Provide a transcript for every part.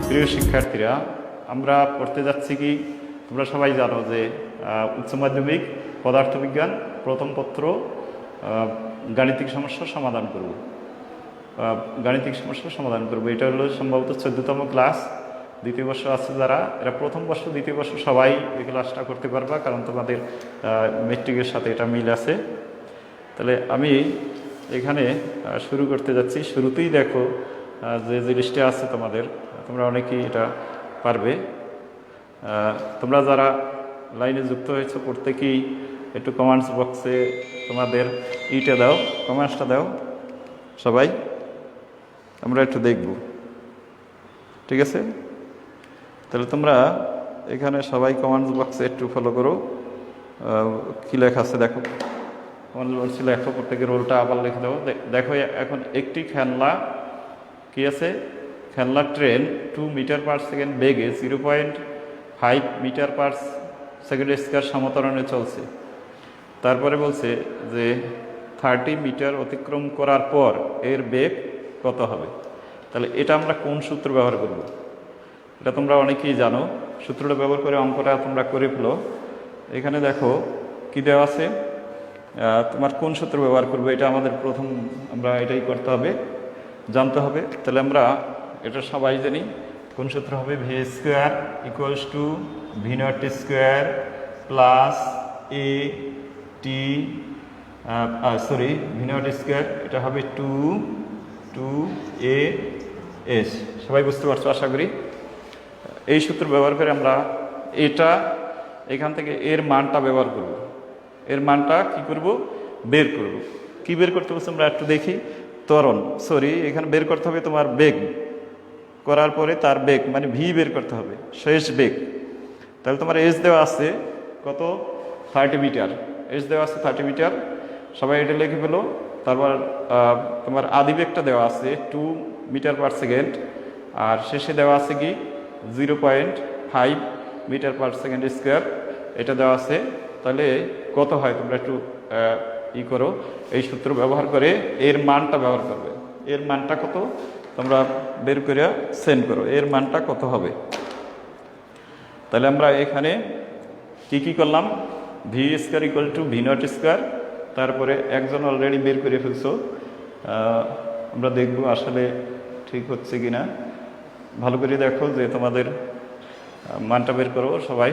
প্রিয় শিক্ষার্থীরা, আমরা পড়তে যাচ্ছি কি তোমরা সবাই জানো যে উচ্চ মাধ্যমিক পদার্থবিজ্ঞান প্রথম পত্র গাণিতিক সমস্যার সমাধান করব। এটা হলো সম্ভবত 14তম ক্লাস। দ্বিতীয় বর্ষ আছে যারা, এরা প্রথম বর্ষ দ্বিতীয় বর্ষ সবাই এই ক্লাসটা করতে পারবা, কারণ তোমাদের মেট্রিকের সাথে এটা মিল আছে। তাহলে আমি এখানে শুরু করতে যাচ্ছি। শুরুতেই দেখো যে জিনিসটা আছে তোমরা অনেকেই এটা পারবে। তোমরা যারা লাইনে যুক্ত হয়েছো প্রত্যেকেই একটু কমেন্টস বক্সে তোমাদের কমেন্টসটা দাও সবাই, আমরা একটু দেখব, ঠিক আছে? তাহলে তোমরা এখানে সবাই কমেন্টস বক্সে একটু ফলো করো, কী লেখা আছে দেখো। কমেন্টস বক্সে লেখো, প্রত্যেকের রোলটা আবার লিখে দাও। দেখো এখন একটি খেলনা ট্রেন 2 মিটার পার সেকেন্ড বেগে 0.5 মিটার পার সেকেন্ড স্কয়ার সমতরণে চলছে। তারপরে বলছে যে 30 মিটার অতিক্রম করার পর এর বেগ কত হবে। তাহলে এটা আমরা কোন সূত্র ব্যবহার করব? এটা তোমরা অনেকেই জানো। সূত্রটা ব্যবহার করে অঙ্কটা তোমরা করে ফেলো। এখানে দেখো কি দেওয়া আছে, তোমার কোন সূত্র ব্যবহার করবে এটা আমাদের আমরা এটাই করতে হবে, জানতে হবে। তাহলে আমরা এটা সবাই জানি কোন সূত্র হবে। V square equals to v naught square plus A T V naught square, এটা হবে 2 এস। সবাই বুঝতে পারছো আশা করি। এই সূত্র ব্যবহার করে আমরা এখান থেকে এর মানটা ব্যবহার করব। এর মানটা কি করব? বের করব। কি বের করতে বলছে আমরা একটু দেখি। এখানে বের করতে হবে তোমার বেগ, করার পরে তার বেগ মানে ভি বের করতে হবে, শেষ বেগ। তাহলে তোমার এস দেওয়া আছে কত? 30 মিটার। এস দেওয়া আছে 30 মিটার, সবাই এটা লিখে ফেলো। তারপর তোমার আদি বেগটা দেওয়া আছে 2 মিটার পার সেকেন্ড, আর শেষে দেওয়া আছে কি 0.5 মিটার পার সেকেন্ড স্কোয়ার, এটা দেওয়া আছে। তাহলে কত হয় তোমরা একটু করো। এই সূত্র ব্যবহার করে এর মানটা ব্যবহার করবে। এর মানটা কত তোমরা বের করে সেন্ড করো, এর মানটা কত হবে। তাহলে আমরা এখানে কি করলাম? V square equal to v naught square, তারপরে একজন অলরেডি বের করে ফেলছো। আমরা দেখব আসলে ঠিক হচ্ছে কি না। ভালো করে দেখো যে তোমাদের মানটা বের করো সবাই।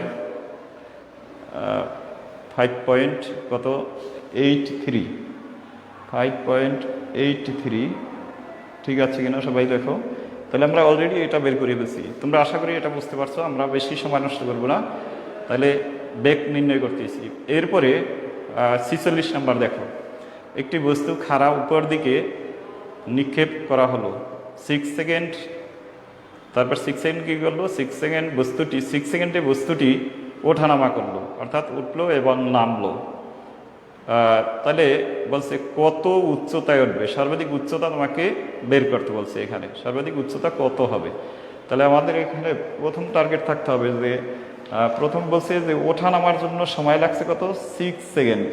5.83 ঠিক আছে কিনা সবাই দেখো। তাহলে আমরা অলরেডি এটা বের করে ফেলছি। তোমরা আশা করি এটা বুঝতে পারছো, আমরা বেশি সময় নষ্ট করবো না। তাহলে বেগ নির্ণয় করতেছি। এরপরে 46 নাম্বার দেখো, একটি বস্তু খাড়া উপর দিকে নিক্ষেপ করা হলো 6 সেকেন্ড। তারপর 6 সেকেন্ড কী করলো? 6 সেকেন্ডে বস্তুটি ওঠানামা করলো, অর্থাৎ উঠলো এবং নামলো। তাহলে বলছে কত উচ্চতায় উঠবে। সর্বাধিক উচ্চতা তোমাকে বের করতে বলছে। এখানে সর্বাধিক উচ্চতা কত হবে। তাহলে আমাদের এখানে প্রথম টার্গেট থাকতে হবে যে প্রথম বলছে যে ওঠানামার জন্য সময় লাগছে কত? 6 সেকেন্ড।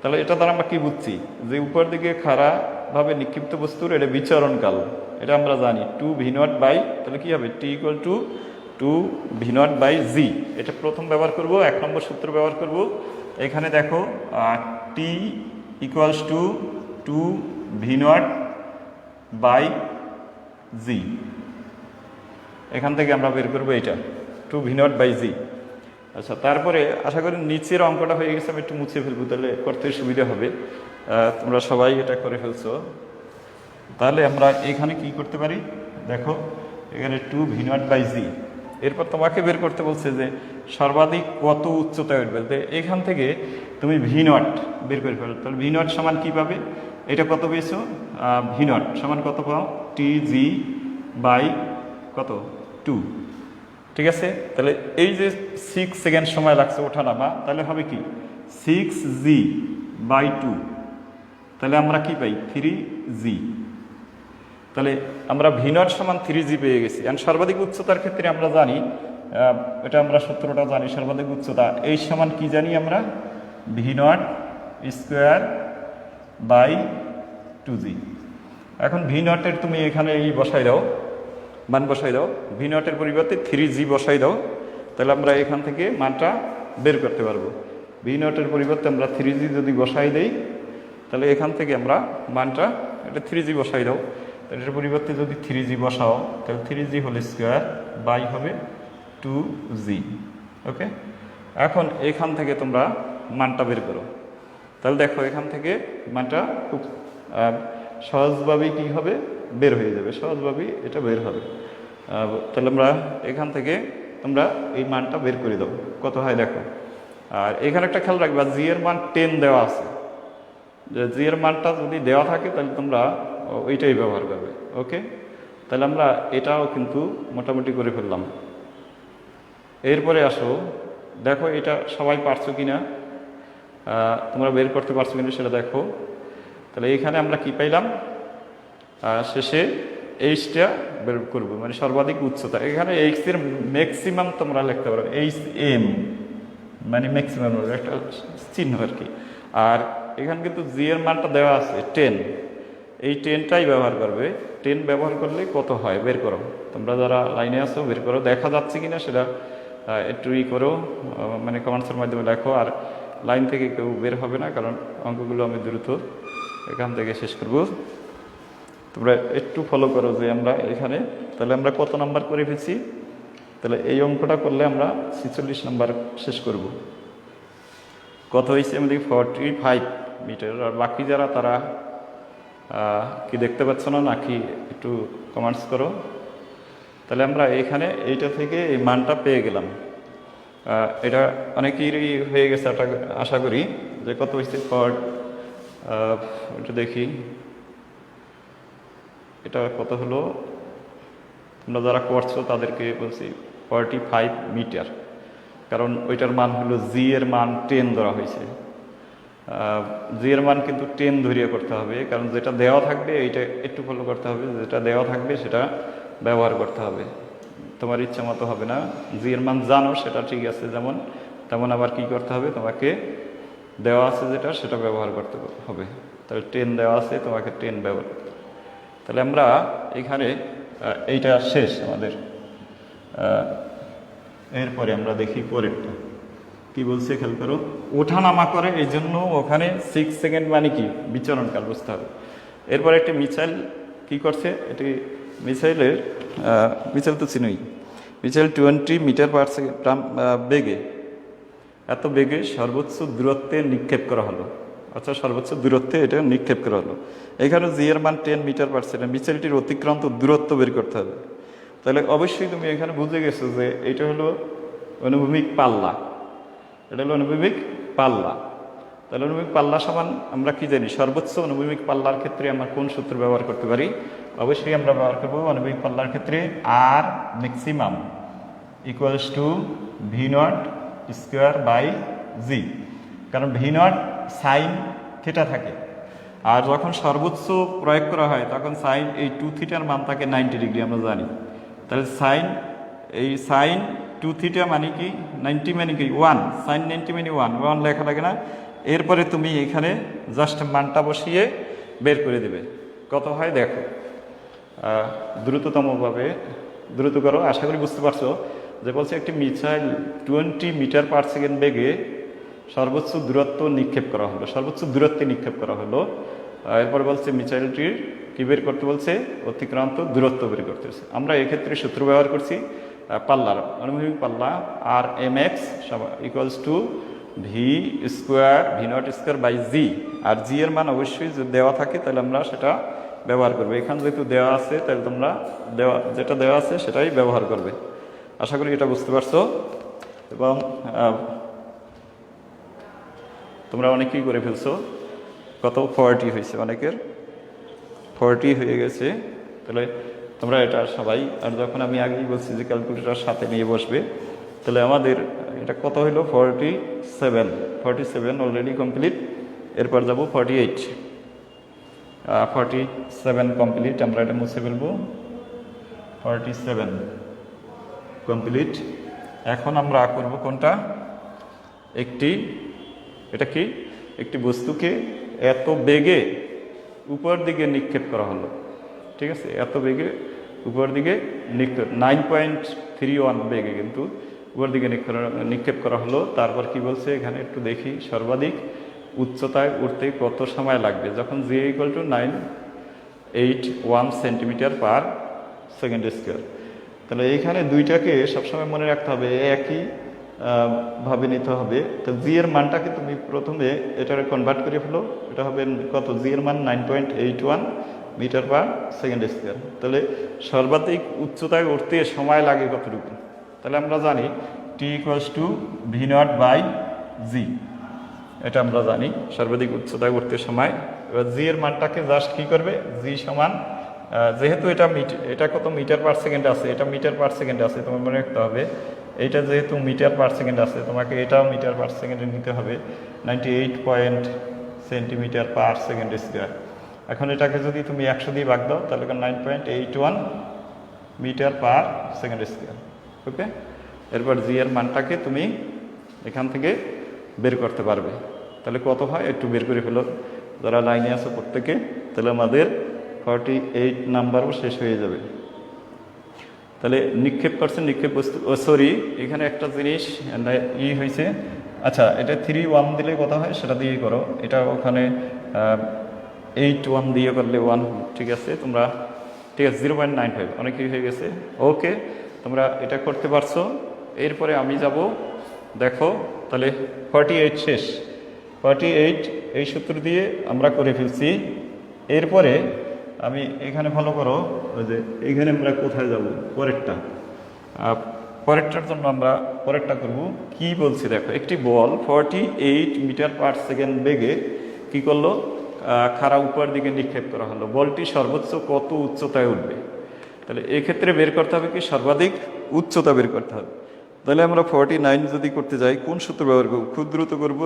তাহলে এটা দ্বারা আমরা কি বুঝছি? যে উপর দিকে খাড়াভাবে নিক্ষিপ্ত বস্তুর এটা বিচরণকাল, এটা আমরা জানি 2 ভি নট বাই, তাহলে কি হবে? T equal to 2 v naught by g. এটা প্রথম ব্যবহার করব, 1 নম্বর সূত্র ব্যবহার করব। এখানে দেখো t equals to 2 v naught by g. এখান থেকে আমরা বের করবো এটা 2 ভি নট বাই জি। আচ্ছা, তারপরে আশা করি নিচের অঙ্কটা হয়ে গেছে, আমি একটু মুছে ফেলবো, তাহলে করতে সুবিধা হবে। তোমরা সবাই এটা করে ফেলছো। তাহলে আমরা এখানে কি করতে পারি দেখো, এখানে 2 ভি নট বাই জি। এরপর তোমাকে বের করতে বলছে যে সর্বাধিক কত উচ্চতায় উঠবে। এখান থেকে তুমি ভি নট বের করে ফেলো। তাহলে ভি নট সমান কী পাবে? এটা কত পেয়েছো? ভি নট সমান কত পাও? টি জি বাই কত? 2, ঠিক আছে? তাহলে এই যে 6 সেকেন্ড সময় লাগছে ওঠানামা, তাহলে হবে কি 6g বাই 2। তাহলে আমরা কি পাই? 3g। তাহলে আমরা ভি নট সমান 3g পেয়ে গেছি। আর সর্বাধিক উচ্চতার ক্ষেত্রে আমরা জানি, এটা আমরা সূত্রটা জানি, সর্বাধিক উচ্চতা এই সমান কি জানি আমরা? V naught square by 2g। এখন ভি নটের তুমি এখানে এই বসাই দাও, মান বসাই দাও, ভি নটের পরিবর্তে 3g বসাই দাও, তাহলে আমরা এখান থেকে মানটা বের করতে পারবো। ভি নটের পরিবর্তে আমরা 3g যদি বসাই দেই, তাহলে এখান থেকে আমরা মানটা, এটা 3g বসাই দাও, তাহলে এটার পরিবর্তে যদি 3g বসাও, তাহলে 3g হোল স্কোয়ার বাই হবে 2g। ওকে, এখন এখান থেকে তোমরা মানটা বের করো। তাহলে দেখো এখান থেকে মানটা খুব সহজভাবেই কী হবে, বের হয়ে যাবে, সহজভাবেই এটা বের হবে। তাহলে আমরা এখান থেকে তোমরা এই মানটা বের করে দাও, কত হয় দেখো। আর এখানে একটা খেয়াল রাখবা, জি এর মান 10 দেওয়া আছে, যে জি এর মানটা যদি দেওয়া থাকে তাহলে তোমরা ওইটাই ব্যবহার করবে। ওকে, তাহলে আমরা এটাও কিন্তু মোটামুটি করে ফেললাম। এরপরে আসো, দেখো এটা সবাই পারছো কিনা, তোমরা বের করতে পারছো কিনা সেটা দেখো। তাহলে এখানে আমরা কি পাইলাম, শেষে এইচটা বের করবো, মানে সর্বাধিক উচ্চতা। এখানে এইচ এর ম্যাক্সিমাম তোমরা লিখতে পারো, এইচ এম মানে ম্যাক্সিমাম একটা চিহ্ন আর কি। আর এখানে কিন্তু জি এর মানটা দেওয়া আছে 10, এই 10টাই ব্যবহার করবে। 10 ব্যবহার করলে কত হয় বের করো, তোমরা যারা লাইনে আছো বের করো, দেখা যাচ্ছে কিনা সেটা একটু করো, মানে কমেন্টসের মাধ্যমে লেখো। আর লাইন থেকে কেউ বের হবে না, কারণ অঙ্কগুলো আমি দ্রুত এখান থেকে শেষ করব। তোমরা একটু ফলো করো যে আমরা এখানে, তাহলে আমরা কত নাম্বার করে ফেছি, তাহলে এই অঙ্কটা করলে আমরা 46 নাম্বার শেষ করব। কত হয়েছে আমাদের 45 মিটার। আর বাকি যারা তারা কি দেখতে পাচ্ছ না নাকি একটু কমেন্টস করো। তাহলে আমরা এখানে এইটা থেকে এই মানটা পেয়ে গেলাম। এটা অনেকেরই হয়ে গেছে, এটা আশা করি যে কত হয়েছে এটা দেখি, এটা কত হলো, তোমরা যারা করছো তাদেরকে বলছি 45 মিটার, কারণ ওইটার মান হলো জি এর মান 10 ধরা হয়েছে। জি এর মান কিন্তু 10 ধরিয়ে করতে হবে, কারণ যেটা দেওয়া থাকবে এইটা একটু ফলো করতে হবে, যেটা দেওয়া থাকবে সেটা ব্যবহার করতে হবে, তোমার ইচ্ছা মতো হবে না। জি এর মান জানো সেটা ঠিক আছে, যেমন তেমন আবার কি করতে হবে, তোমাকে দেওয়া আছে যেটা সেটা ব্যবহার করতে হবে। তাহলে 10 দেওয়া আছে, তোমাকে 10 ব্যবহার করতে হবে। তাহলে আমরা এখানে এইটা শেষ আমাদের। এরপরে আমরা দেখি পরেরটা কি বলছে, খেয়াল করো। ওঠানামা করে, এই জন্য ওখানে 6 সেকেন্ড মানে কি বিচরণকাল বুঝতে হবে। এরপরে একটি মিসাইল কি করছে, এটি মিসাইলের মিসাইল তো চিনই, মিসাইল 20 মিটার পার সেকেন্ড বেগে, এত বেগে সর্বোচ্চ দূরত্বে নিক্ষেপ করা হলো। আচ্ছা, সর্বোচ্চ দূরত্বে এটা নিক্ষেপ করা হলো। এখানে জি এর মান 10 মিটার পার সেকেন্ড, মিসাইলটির অতিক্রান্ত দূরত্ব বের করতে হবে। তাহলে অবশ্যই তুমি এখানে বুঝে গেছো যে এটা হলো অনুভূমিক পাল্লা, এটা হলো অনুভূমিক পাল্লা। তাহলে অনুভূমিক পাল্লা সমান আমরা কি জানি, সর্বোচ্চ অনুভূমিক পাল্লার ক্ষেত্রে আমরা কোন সূত্র ব্যবহার করতে পারি, অবশ্যই আমরা ব্যবহার করবো অনুভূমিক পাল্লার ক্ষেত্রে আর maximum equals to v naught square by g, কারণ ভি নট সাইন থিটা থাকে, আর যখন সর্বোচ্চ প্রয়োগ করা হয় তখন সাইন এই 2 থিটার মান থাকে 90 ডিগ্রি আমরা জানি। তাহলে সাইন 2 থিটা মানে কি, 90 মানে কি 1, সাইন 90 মানে 1 লেখা লাগে না। এরপরে তুমি এখানে জাস্ট মানটা বসিয়ে বের করে দেবে, কত হয় দেখো। দ্রুততমভাবে দ্রুত করো, আশা করি বুঝতে পারছো যে বলছে একটি মিসাইল 20 মিটার পার সেকেন্ড বেগে সর্বোচ্চ দূরত্ব নিক্ষেপ করা হলো, সর্বোচ্চ দূরত্বে নিক্ষেপ করা হলো। এরপর বলছে মিসাইলটির কি বের করতে বলছে, অতিক্রান্ত দূরত্ব বের করতেছে। আমরা এক্ষেত্রে সূত্র ব্যবহার করছি পাল্লার, অনুভূমিক পাল্লা আর m x equals to v square v naught square by g. আর জি এর মান অবশ্যই যদি দেওয়া থাকে তাহলে আমরা সেটা ব্যবহার করবো। এখানে যেহেতু দেওয়া আছে তাহলে তোমরা যেটা দেওয়া আছে সেটাই ব্যবহার করবে। আশা করি এটা বুঝতে পারছো। এবং তোমরা অনেকেই করে ফেলছো, কত 40 হয়েছে, অনেকের 40 হয়ে গেছে। তাহলে তোমরা এটা সবাই, আর যখন আমি আগেই বলছি যে ক্যালকুলেটর সাথে নিয়ে বসবে, তাহলে আমাদের এটা কত হইলো 47 অলরেডি কমপ্লিট। এরপর যাব 47 কমপ্লিট, আমরা এটা মুছে ফেলবো। 47 কমপ্লিট। এখন আমরা করব কোনটা, এটা কি একটি বস্তুকে এত বেগে উপর দিকে নিক্ষেপ করা হলো, ঠিক আছে, এত বেগে উপর দিকে 9.31 বেগে কিন্তু উপর দিকে নিক্ষেপ করা হলো। তারপর কি বলছে এখানে একটু দেখি, সর্বাধিক উচ্চতায় উঠতে কত সময় লাগবে যখন g equal to 981 centimetre per second square. তাহলে এইখানে দুইটাকে সবসময় মনে রাখতে হবে, একই ভাবে নিতে হবে। তো জি এর মানটাকে তুমি প্রথমে এটারে কনভার্ট করে ফেলো, এটা হবে কত, জি এর মান 9.81 মিটার পার সেকেন্ড স্কোয়ার। তাহলে সর্বাধিক উচ্চতায় উঠতে সময় লাগে কতটুকু, তাহলে আমরা জানি t equals to v naught by g, এটা আমরা জানি সর্বাধিক উচ্চতায় উঠতে সময়। এবার জি এর মানটাকে জাস্ট কি করবে, জি সমান যেহেতু এটা কত মিটার পার সেকেন্ড আছে, এটা মিটার পার সেকেন্ড আছে, তোমার মনে রাখতে হবে এইটা যেহেতু মিটার পার সেকেন্ড আছে তোমাকে এটাও মিটার পার সেকেন্ডে নিতে হবে, 98 সেন্টিমিটার পার সেকেন্ড স্কোয়ার। এখন এটাকে যদি তুমি 100 দিয়ে ভাগ দাও তাহলে 9.81 মিটার পার সেকেন্ড স্কোয়ার। ওকে, এরপর জি এর মানটাকে তুমি এখান থেকে বের করতে পারবে। তাহলে কত হয় একটু বের করে ফেলো যারা লাইনে আছে প্রত্যেকে, তাহলে আমাদের 48 নাম্বারও শেষ হয়ে যাবে। তাহলে নিক্ষেপ করছে, নিক্ষেপ বস্তু, ও সরি এখানে একটা জিনিস হয়েছে, আচ্ছা এটা 3-1 দিলে কত হয় সেটা দিয়ে করো, এটা ওখানে 8-1 দিয়ে করলে 1, ঠিক আছে তোমরা, ঠিক আছে 0.95 অনেকই হয়ে গেছে। ওকে, তোমরা এটা করতে পারছো। এরপরে আমি যাব, দেখো তাহলে 48 শেষ, 48 এই সূত্র দিয়ে আমরা করে ফেলছি। এরপরে আমি এখানে ফলো করো, ওই যে এখানে আমরা কোথায় যাব, পরেরটার জন্য আমরা পরেরটা করব। কি বলছি দেখো, একটি বল 48 মিটার পার সেকেন্ড বেগে কি করলো, খাড়া উপর দিকে নিক্ষেপ করা হলো। বলটি সর্বোচ্চ কত উচ্চতায় উঠবে, তাহলে এক্ষেত্রে বের করতে হবে কি, সর্বাধিক উচ্চতা বের করতে হবে। তাহলে আমরা 49 যদি করতে যাই কোন সূত্র ব্যবহার করব, খুব দ্রুত করবো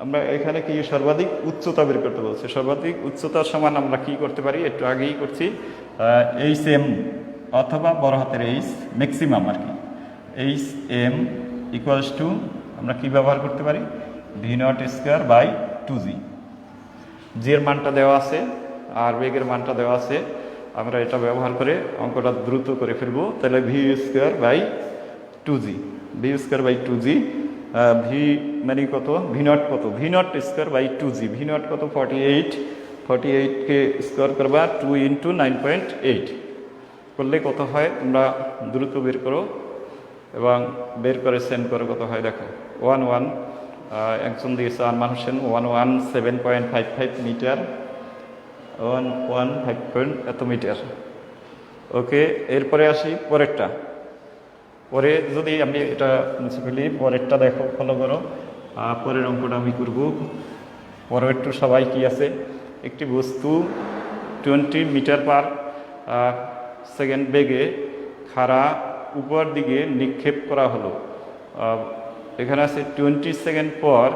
আমরা এখানে কি সর্বাধিক উচ্চতা বের করতে বলছে। সর্বাধিক উচ্চতার সমান আমরা কি করতে পারি, একটু আগেই করছি, এইচ এম অথবা বড় হাতের এইচ ম্যাক্সিমাম আর কি, এইচ এম ইকুয়ালস টু আমরা কি ব্যবহার করতে পারি, V naught square by 2g। G এর মানটা দেওয়া আছে আর বেগের মানটা দেওয়া আছে, আমরা এটা ব্যবহার করে অঙ্কটা দ্রুত করে ফেলবো। তাহলে V square by 2g, V square by 2g, V মানে কত, ভি নট কত, V naught square by 2g, V naught কত 48কে স্কোয়ার করবা 2 × 9.8 করলে কত হয় তোমরা দ্রুত বের করো এবং বের করে সেন্ড করো, কত হয় দেখো 11 একজন দিয়েছে আর মানুষের 117.55 মিটার, 115 এত মিটার। ওকে, এরপরে আসি পরেরটা। পরে যদি আমি এটা মুছে ফেলি, পরেরটা দেখো ফলো করো, পরের অঙ্কটা আমি করব। পরেরটা সবাই কি আছে, একটি বস্তু 20 মিটার পার সেকেন্ড বেগে খাড়া উপর দিকে নিক্ষেপ করা হলো। এখানে আছে 20 সেকেন্ড পর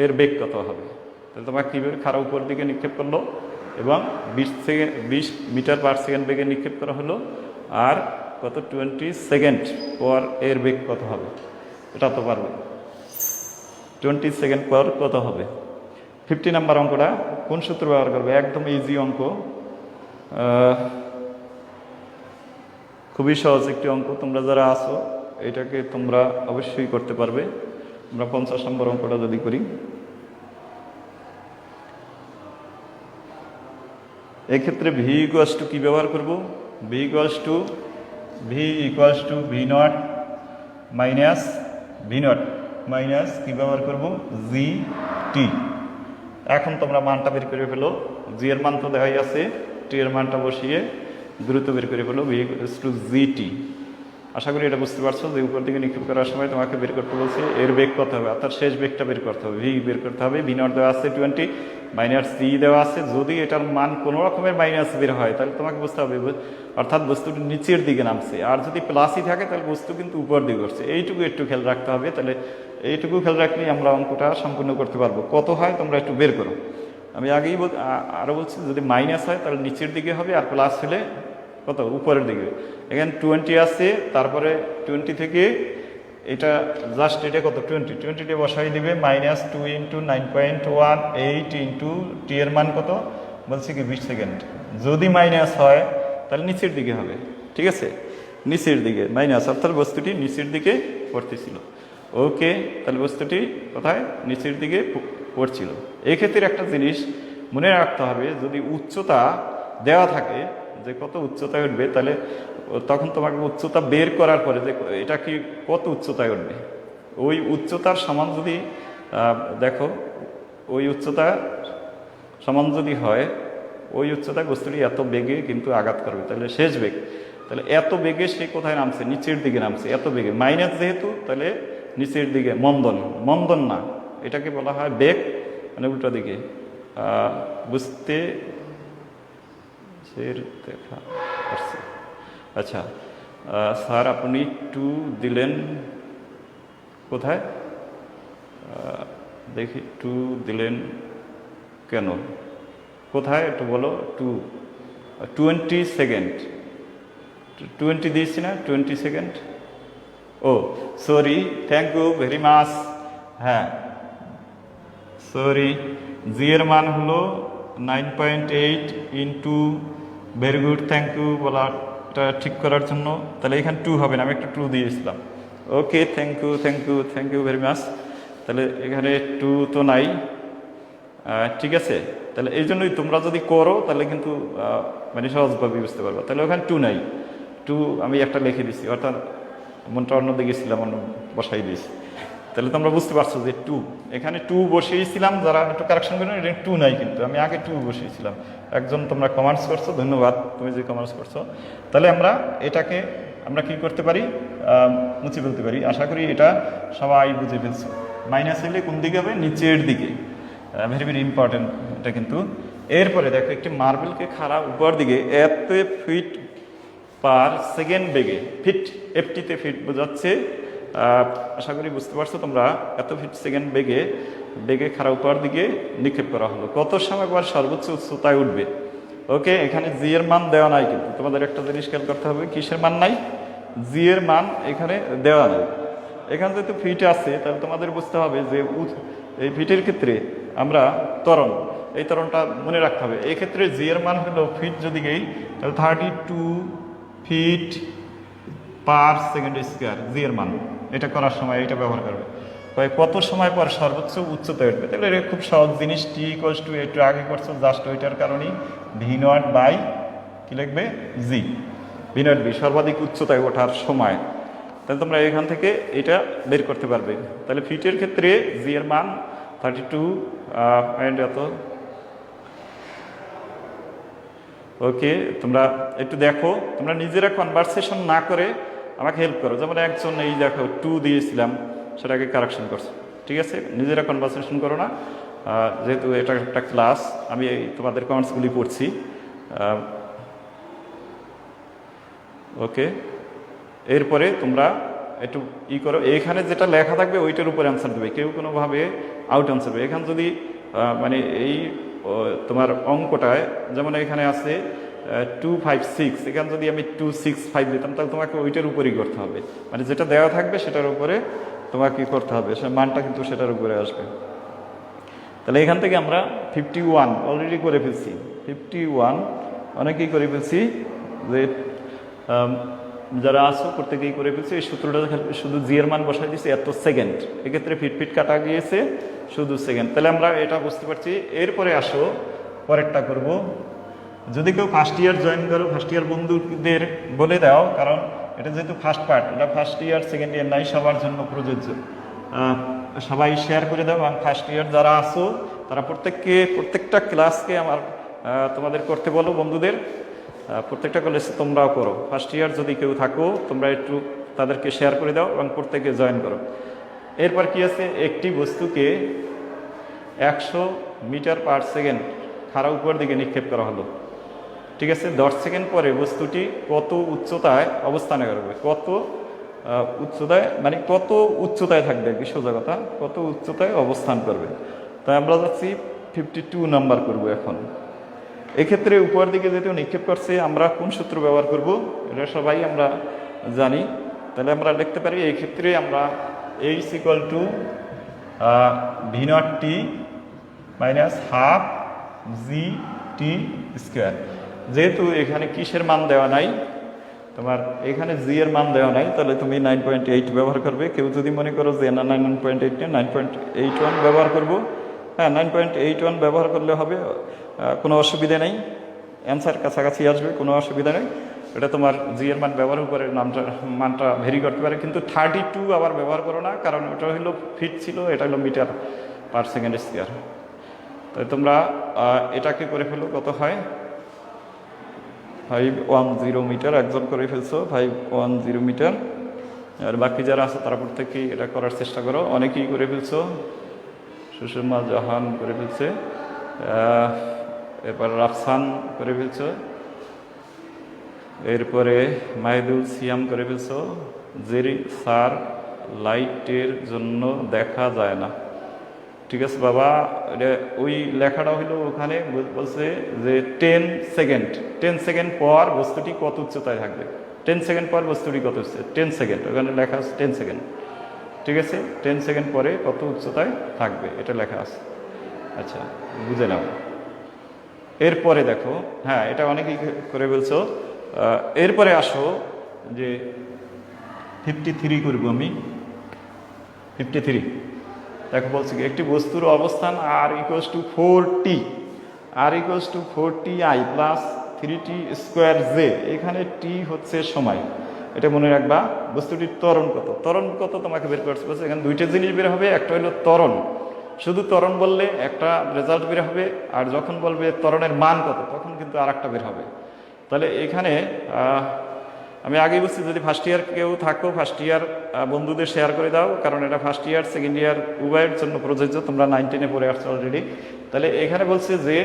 এর বেগ কত হবে, তাহলে তোমার কীভাবে খাড়া উপর দিকে নিক্ষেপ করলো এবং 20 মিটার পার সেকেন্ড বেগে নিক্ষেপ করা হলো, আর কত 20 সেকেন্ড পর এর বেগ কত হবে, এটা তো পারবে। 20 সেকেন্ড পর কত হবে। 50 নাম্বার অঙ্কটা কোন সূত্র ব্যবহার করবে, একদম ইজি অঙ্ক, খুবই সহজ একটি অঙ্ক। তোমরা যারা আসো এটাকে তোমরা অবশ্যই করতে পারবে। আমরা 50 নম্বর অঙ্কটা যদি করি, এক্ষেত্রে ভি ইকুয়ালস টু কি ব্যবহার করব, V equals to v not minus কি ব্যবহার করব, জি টি। এখন তোমরা মানটা বের করে ফেলো, জি এর মান তো দেখাই আছে, টি এর মানটা বসিয়ে দ্রুত বের করে ফেলো, ভি ইকুয়ালস টু জি টি। আশা করি এটা বুঝতে পারছো যে উপর দিকে নিক্ষেপ করার সময় তোমাকে বের করতে বলছে এর বেগ কত হবে, অর্থাৎ শেষ বেগটা বের করতে হবে, ভি বের করতে হবে। ভি নট দেওয়া আছে 20 মাইনাস জি দেওয়া আছে, যদি এটার মান কোনো রকমের মাইনাস বের হয় তাহলে তোমাকে বুঝতে হবে অর্থাৎ বস্তুটি নিচের দিকে নামছে, আর যদি প্লাসই থাকে তাহলে বস্তু কিন্তু উপর দিকে উঠছে। এইটুকু একটু খেয়াল রাখতে হবে, তাহলে এইটুকু খেয়াল রাখলেই আমরা অঙ্কটা সম্পূর্ণ করতে পারবো। কত হয় তোমরা একটু বের করো। আমি আগেই আরও বলছি, যদি মাইনাস হয় তাহলে নিচের দিকে হবে, আর প্লাস হলে কত উপরের দিকে। এখানে 20 আছে, তারপরে 20 থেকে এটা জাস্ট এটা কত 20 বসাই দিবে, মাইনাস 2 × 9.18 × টি এর মান কত বলছি কি 20 সেকেন্ড। যদি মাইনাস হয় তাহলে নিচের দিকে হবে, ঠিক আছে, নিচের দিকে মাইনাস, অর্থাৎ বস্তুটি নিচের দিকে পড়তেছিল। ওকে, তাহলে বস্তুটি কোথায়, নিচের দিকে পড়ছিল। এই ক্ষেত্রে একটা জিনিস মনে রাখতে হবে, যদি উচ্চতা দেওয়া থাকে যে কত উচ্চতায় উঠবে, তাহলে তখন তোমাকে উচ্চতা বের করার পরে যে এটা কি কত উচ্চতায় উঠবে, ওই উচ্চতার সমান যদি দেখো, ওই উচ্চতা সমান যদি হয়, ওই উচ্চতায় বস্তুটি এত বেগে কিন্তু আঘাত করবে, তাহলে শেষ বেগ, তাহলে এত বেগে সে কোথায় নামছে, নিচের দিকে নামছে, এত বেগে মাইনাস যেহেতু, তাহলে নিচের দিকে, মন্দন, মন্দন না, এটাকে বলা হয় বেগ, মানে উল্টো দিকে। বুঝতে দেখা পারছি। আচ্ছা স্যার, আপনি টু দিলেন কোথায়, দেখি টু দিলেন কেন, কোথায় একটু বলো। 20 সেকেন্ড, 20 দিয়েছি না, 20 second. Oh sorry, thank you very much. হ্যাঁ সরি, জি এর মান হলো 9.8 into, very good, thank you বলাটা ঠিক করার জন্য। তাহলে এখানে 2 হবে না, আমি একটা 2 দিয়েছিলাম। Okay, thank you, thank you, thank you very much. তাহলে এখানে 2 তো নাই, ঠিক আছে। তাহলে এই জন্যই তোমরা যদি করো তাহলে কিন্তু মানে সহজভাবে বুঝতে পারবো। তাহলে ওখানে 2 নাই, 2 আমি একটা লিখে দিচ্ছি, অর্থাৎ মনটা অন্যদিকে ছিলাম, অন্য বসাই দিয়েছি। তাহলে তোমরা বুঝতে পারছো যে 2, এখানে 2 বসিয়েছিলাম, যারা একটু কারেকশন করেন, এটা 2 নাই, কিন্তু আমি আগে 2 বসিয়েছিলাম। একজন তোমরা কমেন্টস করছো, ধন্যবাদ তুমি যে কমেন্টস করছো। তাহলে আমরা এটাকে আমরা কি করতে পারি, মুছে ফেলতে পারি। আশা করি এটা সবাই বুঝে ফেলছো। মাইনাস হলে কোন দিকে হবে, নিচের দিকে, ভেরি ভেরি ইম্পর্টেন্ট এটা কিন্তু। এরপরে দেখো, একটি মার্বেলকে খাড়া উপর দিকে এত ফিট পার সেকেন্ড বেগে, ফিট এফটিতে ফিট বোঝাচ্ছে, আশা করি বুঝতে পারছো তোমরা, এত ফিট সেকেন্ড বেগে খাড়া উপর দিকে নিক্ষেপ করা হলো, কত সময় পর সর্বোচ্চ উচ্চতায় উঠবে। ওকে, এখানে জি এর মান দেওয়া নাই, কিন্তু তোমাদের একটা জিনিস খেয়াল করতে হবে, কিসের মান নাই, জি এর মান এখানে দেওয়া নাই। এখানে যেহেতু ফিট আছে, তাহলে তোমাদের বুঝতে হবে যে এই ফিটের ক্ষেত্রে আমরা ত্বরণ, এই ত্বরণটা মনে রাখতে হবে। এই ক্ষেত্রে জি এর মান হলো ফিট যদি গেই, তাহলে 32 feet per second square, g এর মান। এটা করার সময় এটা ব্যবহার করবে, কত সময় পর সর্বোচ্চ উচ্চতা উঠবে। তাহলে এটা খুব সহজ জিনিস, টি ইকুয়ালস টু, একটু আগে করছো, জাস্ট ওইটার কারণেই ভি নট বাই কি লিখবে, জি, ভি নট বি, সর্বাধিক উচ্চতায় ওঠার সময়। তাহলে তোমরা এখান থেকে এটা বের করতে পারবে। তাহলে ফিটের ক্ষেত্রে জি এর মান 32 পয়েন্ট এত। ওকে, তোমরা একটু দেখো, তোমরা নিজেরা কনভারসেশন না করে আমাকে হেল্প করো। যেমন একজন এই দেখো 2 দিয়েছিলাম, সেটাকে কারেকশন করছো, ঠিক আছে। নিজেরা কনভারসেশন করো না, যেহেতু এটা একটা ক্লাস, আমি তোমাদের কমেন্টসগুলি পড়ছি। ওকে, এরপরে তোমরা একটু করো, এখানে যেটা লেখা থাকবে ওইটার উপরে অ্যান্সার দেবে, কেউ কোনোভাবে আউট অ্যান্সার দেবে। এখানে যদি মানে এই তোমার অঙ্কটায় যেমন এখানে আছে 256, এখানে যদি আমি 265 দিতাম, তাহলে তোমাকে ওইটার উপরেই করতে হবে, মানে যেটা দেওয়া থাকবে সেটার উপরে তোমাকে কি করতে হবে, সে মানটা কিন্তু সেটার উপরে আসবে। তাহলে এখান থেকে আমরা 51 অলরেডি করে ফেলছি, 51 অনেকেই করে ফেলছি, যে যারা আসো প্রত্যেকেই করে ফেলছি। এই সূত্রটা শুধু জি এর মান বসাই দিচ্ছি, এত সেকেন্ড, এক্ষেত্রে ফিট কাটা গিয়েছে শুধু সেকেন্ড। তাহলে আমরা এটা বুঝতে পারছি। এরপরে আসো পরেরটা করব। যদি কেউ ফার্স্ট ইয়ার জয়েন করো, ফার্স্ট ইয়ার বন্ধুদের বলে দাও, কারণ এটা যেহেতু ফার্স্ট পার্ট, এটা ফার্স্ট ইয়ার সেকেন্ড ইয়ার নাই, সবার জন্য প্রযোজ্য। সবাই শেয়ার করে দাও, এবং ফার্স্ট ইয়ার যারা আসো তারা প্রত্যেকটা ক্লাসকে আমার তোমাদের করতে বলো, বন্ধুদের প্রত্যেকটা কলেজে তোমরাও করো। ফার্স্ট ইয়ার যদি কেউ থাকো, তোমরা একটু তাদেরকে শেয়ার করে দাও এবং প্রত্যেকে জয়েন করো। এরপর কি আছে, একটি বস্তুকে 100 মিটার পার সেকেন্ড খাড়া উপর দিকে নিক্ষেপ করা হলো, ঠিক আছে। 10 সেকেন্ড পরে বস্তুটি কত উচ্চতায় অবস্থান করবে, কত উচ্চতায়, মানে কত উচ্চতায় থাকবে, কি সোজা কথা, কত উচ্চতায় অবস্থান করবে। তাই আমরা যাচ্ছি 52 নাম্বার করব এখন। এক্ষেত্রে উপর দিকে যেহেতু নিক্ষেপ করছে, আমরা কোন সূত্র ব্যবহার করব এটা সবাই আমরা জানি। তাহলে আমরা লিখতে পারি, এই ক্ষেত্রে আমরা H equal two v not T minus half g t square. যেহেতু এখানে কিসের মান দেওয়া নাই, তোমার এখানে জি এর মান দেওয়া নাই, তাহলে তুমি 9.8 ব্যবহার করবে। কেউ যদি মনে করো যে না 9.8 না 9.81 ব্যবহার করবো, হ্যাঁ 9.81 ব্যবহার করলে হবে, কোনো অসুবিধা নেই, অ্যান্সার কাছাকাছি আসবে, কোনো অসুবিধা নেই। এটা তোমার জি এর মান ব্যবহার করে মানটা ভেরি করতে পারে, কিন্তু 32 আবার ব্যবহার করো না, কারণ ওটা হলো ফিট ছিল, এটা হলো মিটার পার সেকেন্ড স্কোয়ার। তাই তোমরা এটাকে করে ফেলো, কত হয় 510 মিটার, একজন করে ফেলছো 510 মিটার। আর বাকি যারা আছে তারা প্রত্যেকে এটা করার চেষ্টা করো, অনেকেই করে ফেলছো, সুষমা জাহান করে ফেলছে, এরপর রাফসান করে ফেলছো, এরপরে মাহিদুল সিয়াম করে ফেলছো। জেরি স্যার লাইটের জন্য দেখা যায় না, ঠিক আছে বাবা, ওই লেখাটা হইলো ওখানে বলছে যে 10 সেকেন্ড পর বস্তুটি কত উচ্চতায় থাকবে, 10 সেকেন্ড পর বস্তুটি কত উচ্চ, 10 সেকেন্ড, ওখানে লেখা আছে 10 সেকেন্ড, ঠিক আছে, 10 সেকেন্ড পরে কত উচ্চতায় থাকবে এটা লেখা আছে। আচ্ছা বুঝে নাও। এরপরে দেখো, হ্যাঁ এটা অনেকেই করে বলছো। এরপরে আসো যে 53 করবো আমি, 53 দেখো বলছি কি, একটি বস্তুর অবস্থান r = 4t, r = 4ti plus 3t square J, এখানে t হচ্ছে সময়, এটা মনে রাখবা। বস্তুটির ত্বরণ কত, ত্বরণ কত তোমাকে বের করতে বলছে। এখানে দুইটা জিনিস বের হবে, একটা হলো ত্বরণ, শুধু ত্বরণ বললে একটা রেজাল্ট বের হবে, আর যখন বলবে ত্বরণের মান কত তখন কিন্তু আর একটা বের হবে। তাহলে এখানে আমি আগেই বলছি, যদি ফার্স্ট ইয়ার কেউ থাকো, ফার্স্ট ইয়ার বন্ধুদের শেয়ার করে দাও, কারণ এটা ফার্স্ট ইয়ার সেকেন্ড ইয়ার উভয়ের জন্য প্রযোজ্য, তোমরা 9, 10-এ পড়ে আসছো অলরেডি। তাহলে এখানে বলছে যে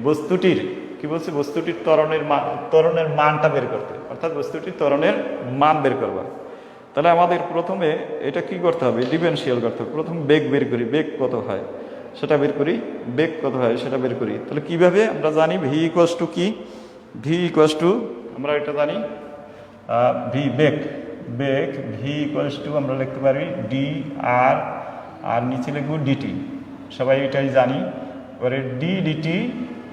বস্তুটির কি বলছে, বস্তুটির ত্বরণের মানটা বের করতে, অর্থাৎ বস্তুটির ত্বরণের মান বের করবা। তাহলে আমাদের প্রথমে এটা কি করতে হবে, ডিফারেনশিয়াল করতে হবে। প্রথম বেগ বের করি, বেগ কত হয় সেটা বের করি, বেগ কত হয় সেটা বের করি। তাহলে কিভাবে আমরা জানি ভি ইকুয়ালস টু কি, ভি ইকুয়ালস টু আমরা এটা জানি V beg, beg V equals to আমরা লিখতে পারি ডি আর, আর নিচে লিখবো ডিটি, সবাই এটাই জানি। পরে ডি ডিটি,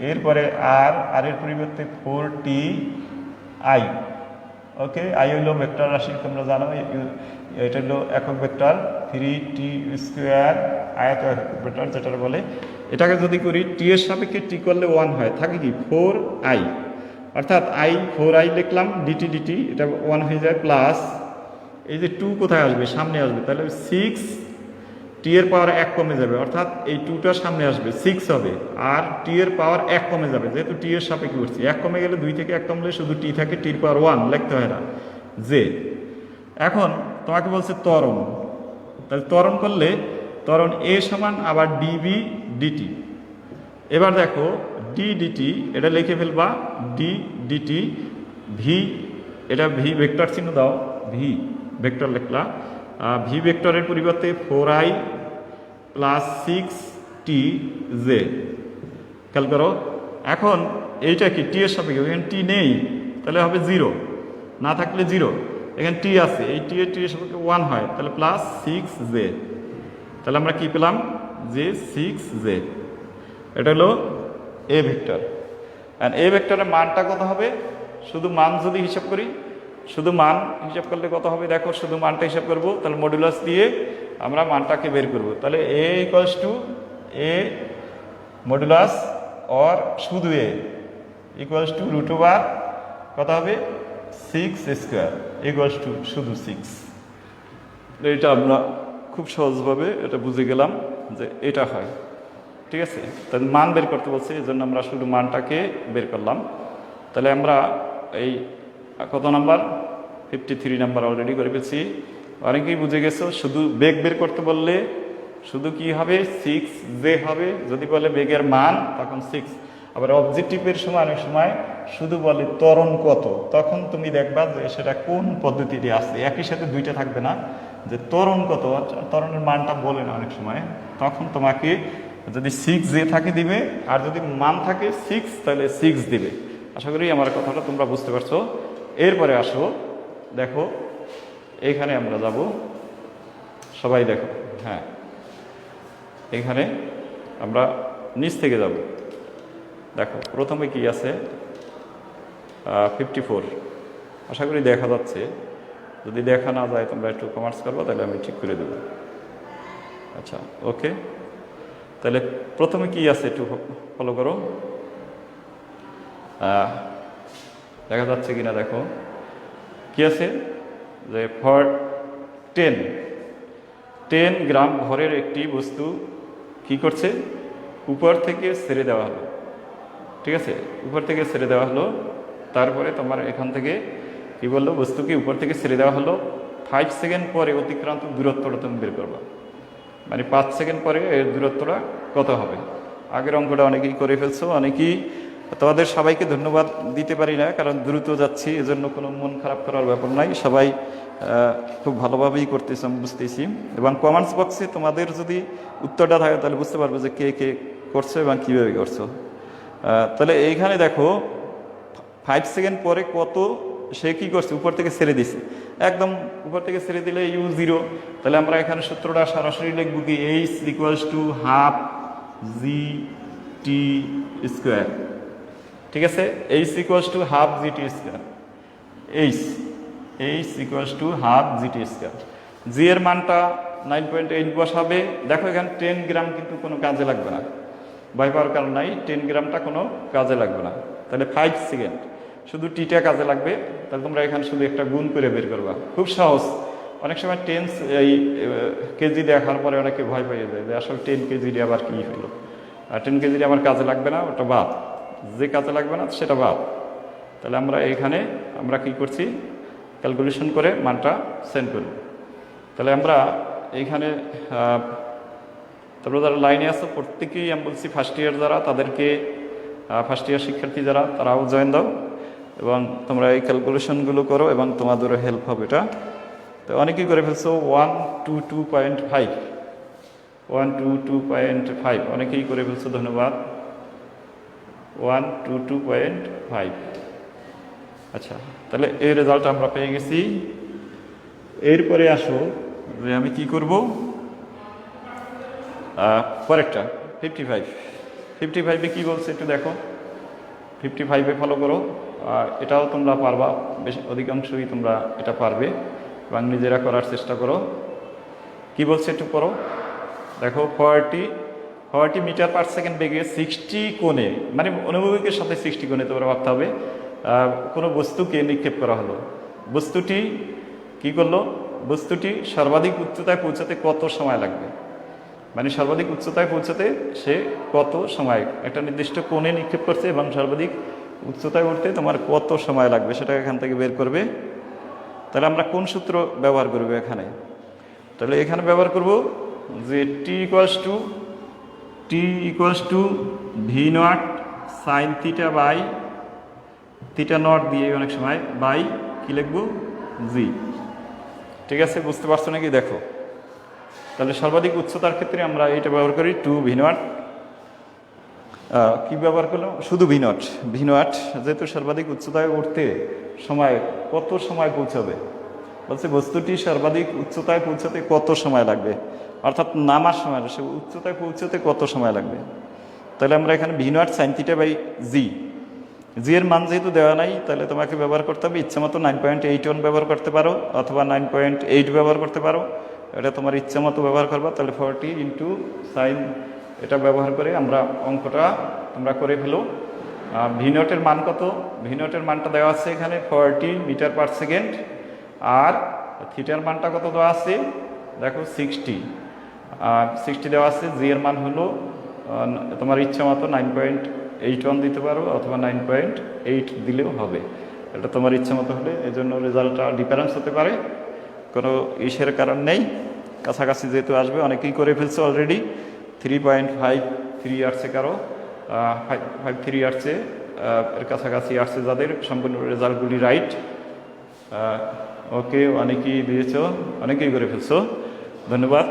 এরপরে আর, আর এর পরিবর্তে 4ti, ওকে, আই হইল ভেক্টর রাশি, তোমরা জানো এটা হলো একক ভেক্টর, 3t স্কোয়ার আয়ত ভেক্টর যেটা বলে। এটাকে যদি করি টি এর সাপেক্ষে টি করলে 1 হয়, থাকে কি 4i, অর্থাৎ 4i লিখলাম, ডিটি ডিটি এটা 1 হয়ে যায়, প্লাস এই যে 2 কোথায় আসবে, সামনে আসবে, তাহলে 6 টি এর পাওয়ার 1 কমে যাবে, অর্থাৎ এই 2টা সামনে আসবে 6 হবে, আর টি এর পাওয়ার 1 কমে যাবে, যেহেতু টি এর সাপেক্ষে করছি, 1 কমে গেলে 2 থেকে 1 কমলে শুধু টি থাকে, টির পাওয়ার 1 লিখতে হয় না, যে। এখন তোমাকে বলছে ত্বরণ, তাহলে ত্বরণ করলে ত্বরণ এ সমান আবার ডিবি ডিটি। এবার দেখো ডি ডিটি এটা লিখে ফেলবা, ডি ডিটি ভি, এটা ভি ভেক্টর চিহ্ন দাও, ভি ভেক্টর লিখলা, ভি ভেক্টরের পরিবর্তে 4i প্লাস 6ti জে, খেয়াল করো। এখন এইটা কি টি এর সাপেক্ষে, এখানে টি নেই তাহলে হবে 0, না থাকলে 0, এখানে টি আছে, এই টি এর সাপেক্ষে 1 হয়, তাহলে প্লাস 6j, তাহলে আমরা কি পেলাম যে 6j, এটা হলো এ ভেক্টর। অ্যান্ড এ ভেক্টরের মানটা কত হবে, শুধু মান যদি হিসাব করি, শুধু মান হিসাব করলে কত হবে দেখো, শুধু মানটা হিসাব করব, তাহলে মডুলাস দিয়ে আমরা মানটাকে বের করব। তাহলে a equals to a modulus or শুধু a equals to root over কত হবে 6 স্কোয়ার ইকুয়ালস টু শুধু 6। এটা আমরা খুব সহজভাবে এটা বুঝে গেলাম যে এটা হয়, ঠিক আছে। তাহলে মান বের করতে বলছে, এই জন্য আমরা শুধু মানটাকে বের করলাম। তাহলে আমরা এই কত নাম্বার 53 নাম্বার অলরেডি করে ফেলছি, অনেকেই বুঝে গেছো। শুধু বেগ বের করতে বললে শুধু কি হবে 6j হবে, যদি বলে বেগের মান তখন 6। আবার অবজেক্টিভের সময় অনেক সময় শুধু বলে ত্বরণ কত, তখন তুমি দেখবা যে সেটা কোন পদ্ধতিতে আসছে, একই সাথে দুইটা থাকবে না, যে ত্বরণ কত, ত্বরণের মানটা বলে না অনেক সময়, তখন তোমাকে যদি 6j থাকে দিবে, আর যদি মান থাকে 6 তাহলে 6 দিবে। আশা করি আমার কথাটা তোমরা বুঝতে পারছো। এরপরে আসো, দেখো এইখানে আমরা যাব, সবাই দেখো, হ্যাঁ এখানে আমরা নিচ থেকে যাব। দেখো প্রথমে কি আছে, 54। আশা করি দেখা যাচ্ছে, যদি দেখা না যায় তোমরা একটু কমার্স করবো, তাহলে আমি ঠিক করে দেবো। আচ্ছা, ওকে। তাহলে প্রথমে কি আছে একটু ফলো করো, দেখা যাচ্ছে কিনা দেখো। কি আছে যে ফর 10 গ্রাম ভরের একটি বস্তু কি করছে, উপর থেকে ছেড়ে দেওয়া হলো। ঠিক আছে, উপর থেকে ছেড়ে দেওয়া হলো। তারপরে তোমার এখান থেকে কি বললো, বস্তুকে উপর থেকে ছেড়ে দেওয়া হলো, 5 সেকেন্ড পরে অতিক্রান্ত দূরত্বটা তুমি বের করবা। মানে 5 সেকেন্ড পরে এর দূরত্বটা কত হবে। আগের অঙ্কটা অনেকেই করে ফেলছো, অনেকেই। তোমাদের সবাইকে ধন্যবাদ দিতে পারি না, কারণ দ্রুত যাচ্ছি, এজন্য কোনো মন খারাপ করার ব্যাপার নাই। সবাই খুব ভালোভাবেই করতেছি, আমি বুঝতেছি। এবং কমেন্টস বক্সে তোমাদের যদি উত্তরটা থাকে, তাহলে বুঝতে পারবে যে কে কে করছো এবং কীভাবে করছো। তাহলে এইখানে দেখো 5 সেকেন্ড পরে কত সে কী করছে, উপর থেকে ছেড়ে দিছে। একদম উপর থেকে ছেড়ে দিলে u0। তাহলে আমরা এখানে সূত্রটা সরাসরি লিখব কি, h = হাফ gt স্কোয়ার। ঠিক আছে, h = half gt square. h = half gt square. G এর মানটা 9.8 বসাবে। দেখো এখানে 10 গ্রাম কিন্তু কোনো কাজে লাগবে না, ভয় পাওয়ার কারণ নাই, 10 গ্রামটা কোনো কাজে লাগবে না। তাহলে 5 সেকেন্ড, শুধু টিটা কাজে লাগবে। তাহলে তোমরা এখানে শুধু একটা গুণ করে বের করবা, খুব সহজ। অনেক সময় 10 এই কেজি দেখার পরে অনেকে ভয় পেয়ে যায় যে আসলে 10 কেজি আবার কী হলো, আর 10 কেজি আমার কাজে লাগবে না, ওটা বাদ। যে কাজে লাগবে না সেটা বাদ। তাহলে আমরা এইখানে আমরা কি করছি, ক্যালকুলেশন করে মানটা সেন্ড করব। তাহলে আমরা এইখানে তারপরে যারা লাইনে আসো প্রত্যেকেই আমি বলছি, ফার্স্ট ইয়ার যারা, তাদেরকে ফার্স্ট ইয়ার শিক্ষার্থী যারা, তারাও জয়েন দাও এবং তোমরা এই ক্যালকুলেশনগুলো করো এবং তোমাদেরও হেল্প হবে এটা। তো অনেকেই করে ফেলছো 122.5, 122.5 অনেকেই করে ফেলছো, ধন্যবাদ। 122.5। আচ্ছা, তাহলে এই রেজাল্ট আমরা পেয়ে গেছি। এরপরে আসো যে আমি কি করব, পরেরটা 55-এ কি বলছে একটু দেখো। 55-এ ফলো করো, এটাও তোমরা পারবা, বেশ অধিকাংশই তোমরা এটা পারবে এবং নিজেরা করার চেষ্টা করো। কি বলছে একটু করো দেখো। 40 মিটার পার সেকেন্ড বেগে 60 কোণে, মানে অনুভূমিকের সাথে 60 কোণে তোমরা ভাবতে হবে, কোনো বস্তুকে নিক্ষেপ করা হলো। বস্তুটি কি করলো, বস্তুটি সর্বাধিক উচ্চতায় পৌঁছাতে কত সময় লাগবে, মানে সর্বাধিক উচ্চতায় পৌঁছাতে সে কত সময়, একটা নির্দিষ্ট কোণে নিক্ষেপ করছে এবং সর্বাধিক উচ্চতায় উঠতে তোমার কত সময় লাগবে সেটা এখান থেকে বের করবে। তাহলে আমরা কোন সূত্র ব্যবহার করব এখানে, তাহলে এখানে ব্যবহার করব যে t = v0 sin θ বাই θ0 দিয়ে অনেক সময় বাই কি লিখবো, g। ঠিক আছে, বুঝতে পারছো নাকি দেখো। তাহলে সর্বাধিক উচ্চতার ক্ষেত্রে আমরা এটা ব্যবহার করি 2v0। কি ব্যবহার করলাম, শুধু v0, যেহেতু সর্বাধিক উচ্চতায় উঠতে সময় কত সময় পৌঁছাবে, বলছে বস্তুটি সর্বাধিক উচ্চতায় পৌঁছাতে কত সময় লাগবে, অর্থাৎ নামার সময়, সে উচ্চতায় পৌঁছাতে কত সময় লাগবে। তাহলে আমরা এখানে v0 sin θ বাই g এর মান যেহেতু দেওয়া নাই, তাহলে তোমাকে ব্যবহার করতে হবে ইচ্ছা মতো 9.81 ব্যবহার করতে পারো, অথবা 9.8 ব্যবহার করতে পারো, এটা তোমার ইচ্ছা মতো ব্যবহার করবা। তাহলে 40 × sin, এটা ব্যবহার করে আমরা অঙ্কটা তোমরা করে ফেলো। v0 এর মান কত, v0 এর মানটা দেওয়া আছে এখানে 40 মিটার পার সেকেন্ড, আর থিটার মানটা কত দেওয়া আছে দেখো 60 দেওয়া আছে। জি এর মান হলো তোমার ইচ্ছা মতো 9.81 দিতে পারো, অথবা 9.8 দিলেও হবে, এটা তোমার ইচ্ছা মতো হলে। এই জন্য রেজাল্টটা ডিফারেন্স হতে পারে, কোনো ইসের কারণ নেই, কাছাকাছি যেহেতু আসবে। অনেকেই করে ফেলছে অলরেডি। 3.53 আসছে কারো, 53 আসছে, এর কাছাকাছি আসছে যাদের, সম্পূর্ণ রেজাল্টগুলি রাইট। ওকে, অনেকেই দিয়েছ, অনেকেই করে ফেলছো, ধন্যবাদ।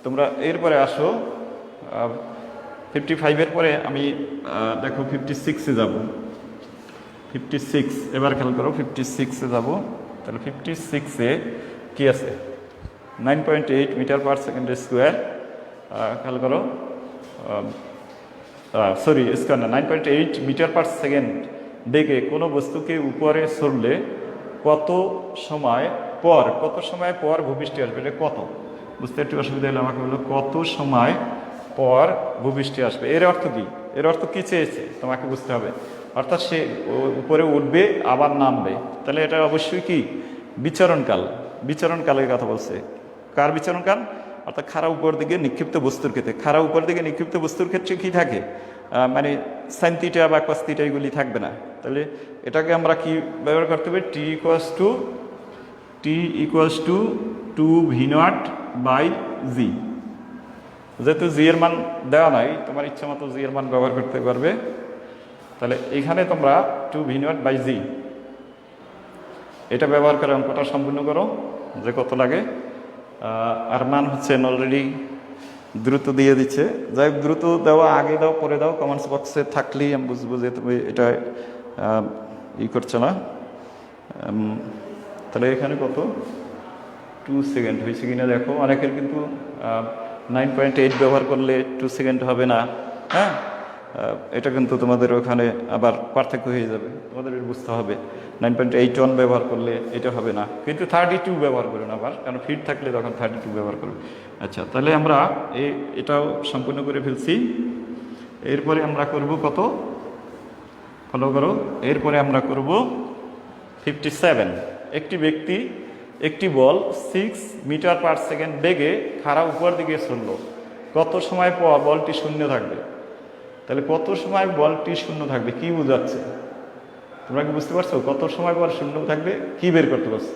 তোমরা এরপরে আসো 55-এর পরে আমি দেখো 56-এ যাব। 56 এবার খেয়াল করো, 56-এ যাব। তাহলে 56-এ কি আছে, 9.8 মিটার পার সেকেন্ড স্কোয়ার। খেয়াল করো, সরি স্কোয়ার না, 9.8 মিটার পার সেকেন্ড বেগে কোনো বস্তুকে উপরে সরলে কত সময় পর ভূপৃষ্ঠে আসবে, এটা কত বুঝতে একটু অসুবিধা হলে আমাকে বললো কত সময় পর ভূপৃষ্ঠে আসবে। এর অর্থ কি? এর অর্থ কি চেয়েছে তোমাকে বুঝতে হবে। অর্থাৎ সে উপরে উঠবে আবার নামবে, তাহলে এটা অবশ্যই কি বিচরণকাল, বিচরণকালের কথা বলছে। কার বিচরণকাল? অর্থাৎ খাড়া উপর দিকে নিক্ষিপ্ত বস্তুর ক্ষেত্রে, খাড়া উপর দিকে নিক্ষিপ্ত বস্তুর ক্ষেত্রে কি থাকে, মানে সাইন থিটা বা কস থিটা এগুলি থাকবে না। তাহলে এটাকে আমরা কি ব্যবহার করতে পারি? টি ইকুয়ালস টু 2v0/g। যেহেতু জি এর মান দেওয়া নাই, তোমার ইচ্ছা মতো জি এর মান ব্যবহার করতে পারবে। তাহলে এখানে তোমরা 2v0/g এটা ব্যবহার করে অঙ্কটা সম্পূর্ণ করো যে কত লাগে। আর মান হচ্ছে অলরেডি দ্রুত দিয়ে দিচ্ছে। যাই হোক, দ্রুত দেওয়া আগে দাও পরে দাও, কমেন্টস বক্সে থাকলেই আমি বুঝবো যে তুমি এটা করছো না। তাহলে এখানে কত 2 সেকেন্ড হয়েছে কিনা দেখো। অনেকের কিন্তু 9.8 ব্যবহার করলে 2 সেকেন্ড হবে না। হ্যাঁ, এটা কিন্তু তোমাদের ওখানে আবার পার্থক্য হয়ে যাবে, তোমাদের বুঝতে হবে। 9.81 ব্যবহার করলে এটা হবে না, কিন্তু 32 ব্যবহার করো না আবার, কারণ ফিট থাকলে তখন 32 ব্যবহার করবে। আচ্ছা, তাহলে আমরা এটাও সম্পূর্ণ করে ফেলছি। এরপরে আমরা করব কত, ফলো করো। এরপরে আমরা করব 57। একটি ব্যক্তি একটি বল 6 মিটার পার সেকেন্ড বেগে খাড়া উপর দিকে ছুড়ল, কত সময় পর বলটি শূন্য থাকবে? তাহলে কত সময় বলটি শূন্য থাকবে কি বোঝাচ্ছে? তোমরা কি বুঝতে পারছো? কত সময় পর শূন্য থাকবে কি বের করতে পারছো?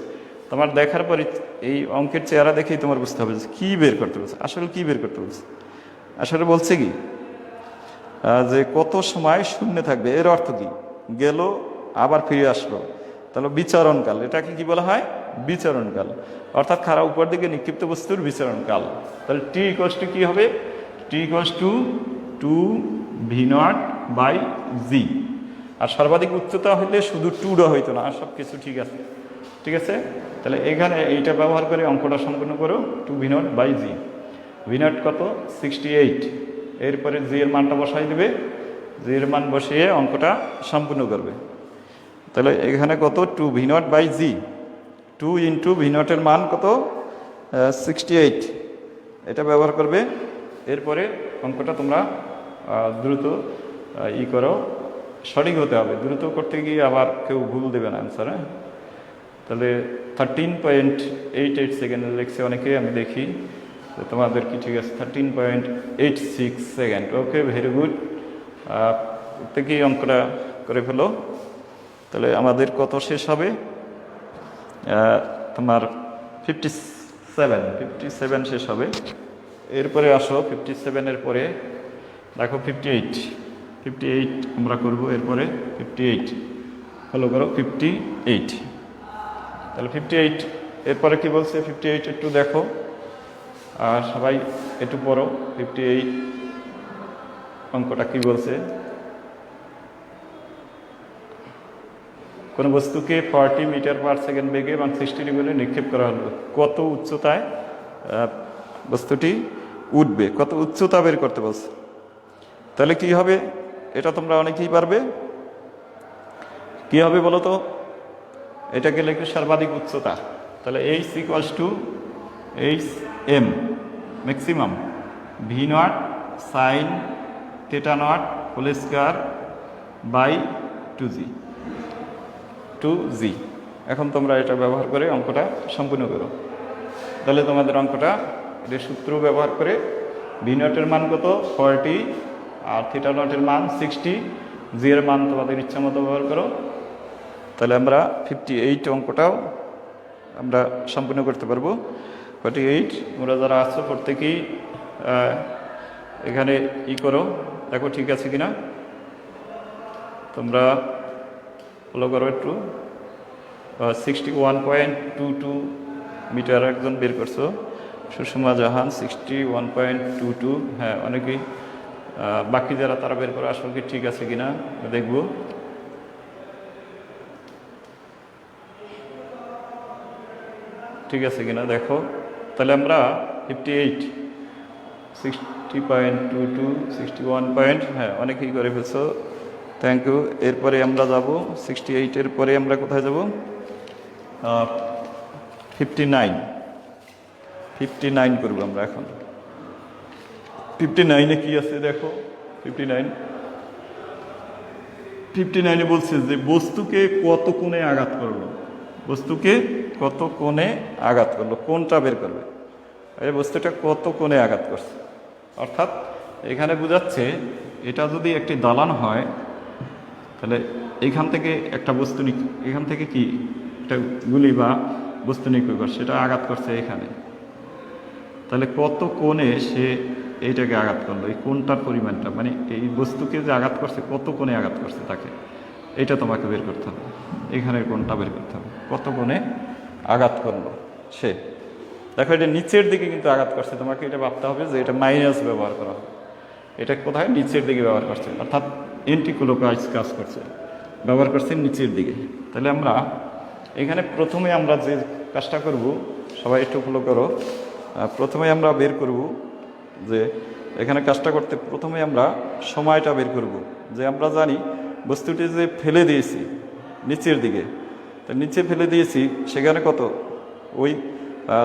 তোমার দেখার পরে এই অঙ্কের চেহারা দেখেই তোমার বুঝতে হবে যে কি বের করতে পারছো। আসলে কি বের করতে পারছো? আসলে বলছে কি যে কত সময় শূন্য থাকবে, এর অর্থ কি? গেল আবার ফিরে আসলো, তাহলে বিচরণকাল। এটাকে কি বলা হয়? বিচরণকাল, অর্থাৎ খাড়া উপর দিকে নিক্ষিপ্ত বস্তুর বিচরণকাল। তাহলে টি ইকুয়ালস টু কি হবে? টি ইকুয়ালস টু 2v0/g। আর সর্বাধিক উচ্চতা হইলে শুধু 2 হইতো না, আর সব কিছু ঠিক আছে। ঠিক আছে, তাহলে এখানে এইটা ব্যবহার করে অঙ্কটা সম্পূর্ণ করো। 2v0/g, v0 কত 68। এরপরে জি এর মানটা বসাই দেবে, জি এর মান বসিয়ে অঙ্কটা সম্পূর্ণ করবে। তাহলে এখানে কত 2v0/g, 2 ইন্টু v0 এর মান কত 68, এটা ব্যবহার করবে। এরপরে অঙ্কটা তোমরা দ্রুত করো, সঠিক হতে হবে। দ্রুত করতে গিয়ে আবার কেউ ভুল দেবে না অ্যান্সার। হ্যাঁ, তাহলে 13.88 সেকেন্ড লেগছে অনেকে, আমি দেখি তোমাদের কি ঠিক আছে। 13.86 সেকেন্ড, ওকে, ভেরি গুড। প্রত্যেকেই অঙ্কটা করে ফেলো। তাহলে আমাদের কত শেষ হবে? তোমার 57 শেষ হবে। এরপরে আসো 57-এর পরে দেখো 58 আমরা করব। এরপরে 58 ফলো করো, 58। তাহলে 58 এরপরে কি বলছে? 58 একটু দেখো আর সবাই একটু পড়ো। 58 অঙ্কটা কি বলছে? কোনো বস্তুকে 40 মিটার পার সেকেন্ড বেগে এবং 60 ডিগ্রি নিক্ষেপ করা হলো, কত উচ্চতায় বস্তুটি উঠবে, কত উচ্চতা বের করতে বলছে। তাহলে কি হবে? এটা তোমরা অনেকেই পারবে। কি হবে বলো তো? এটাকে লিখবে সর্বাধিক উচ্চতা। তাহলে h equals to m maximum v0 sin θ0 whole square by 2g। এখন তোমরা এটা ব্যবহার করে অঙ্কটা সম্পূর্ণ করো। তাহলে তোমাদের অঙ্কটা এর সূত্র ব্যবহার করে v0 এর মান কত 40 আর θ0 এর মান 60, জি এর মান তোমাদের ইচ্ছা মতো ব্যবহার করো। তাহলে আমরা 58 অঙ্কটাও আমরা সম্পূর্ণ করতে পারবো। 48 তোমরা যারা আছো প্রত্যেকেই এখানে করো, দেখো ঠিক আছে কিনা। তোমরা ফলো করো একটু। 61.22 মিটার একজন বের করছো, সুষমা জাহান 61.22। হ্যাঁ, অনেকেই বাকি যারা তারা বের করে আসলে কি ঠিক আছে কিনা দেখবো। ঠিক আছে কিনা দেখো। তাহলে আমরা 58 60.22 61 পয়েন্ট, হ্যাঁ অনেকেই করে ফেলছো। Thank you. এরপরে আমরা যাব 68-এর পরে আমরা কোথায় যাব? 59 করবো আমরা এখন। 59-এ কি আছে দেখো। 59-এ বলছে যে বস্তুকে কত কোণে আঘাত করলো, বস্তুকে কত কোণে আঘাত করলো, কোনটা বের করবে। এই বস্তুটা কত কোণে আঘাত করছে, অর্থাৎ এখানে বোঝাচ্ছে এটা যদি একটি দালান হয় তাহলে এইখান থেকে একটা বস্তু এখান থেকে কি একটা গুলি বা বস্তু নিক্ষেপ করছে, সেটা আঘাত করছে এখানে, তাহলে কত কোণে সে এইটাকে আঘাত করলো, এই কোণটার পরিমাণটা, মানে এই বস্তুকে যে আঘাত করছে কত কোণে আঘাত করছে তাকে, এটা তোমাকে বের করতে হবে। এখানের কোণটা বের করতে হবে, কত কোণে আঘাত করলো সে। দেখো এটা নিচের দিকে কিন্তু আঘাত করছে, তোমাকে এটা ভাবতে হবে যে এটা মাইনাস ব্যবহার করা হবে। এটা কোথায়? নিচের দিকে ব্যবহার করছে, অর্থাৎ এন্টিক্লকওয়াইজ কাজ করছে, ব্যবহার করছে নিচের দিকে। তাহলে আমরা এখানে প্রথমে আমরা যে কাজটা করব, সবাই একটু ফলো করো। প্রথমে আমরা বের করব যে এখানে কাজটা করতে প্রথমে আমরা সময়টা বের করব। যে আমরা জানি বস্তুটি যে ফেলে দিয়েছি নিচের দিকে, তো নিচে ফেলে দিয়েছি সেখানে কত, ওই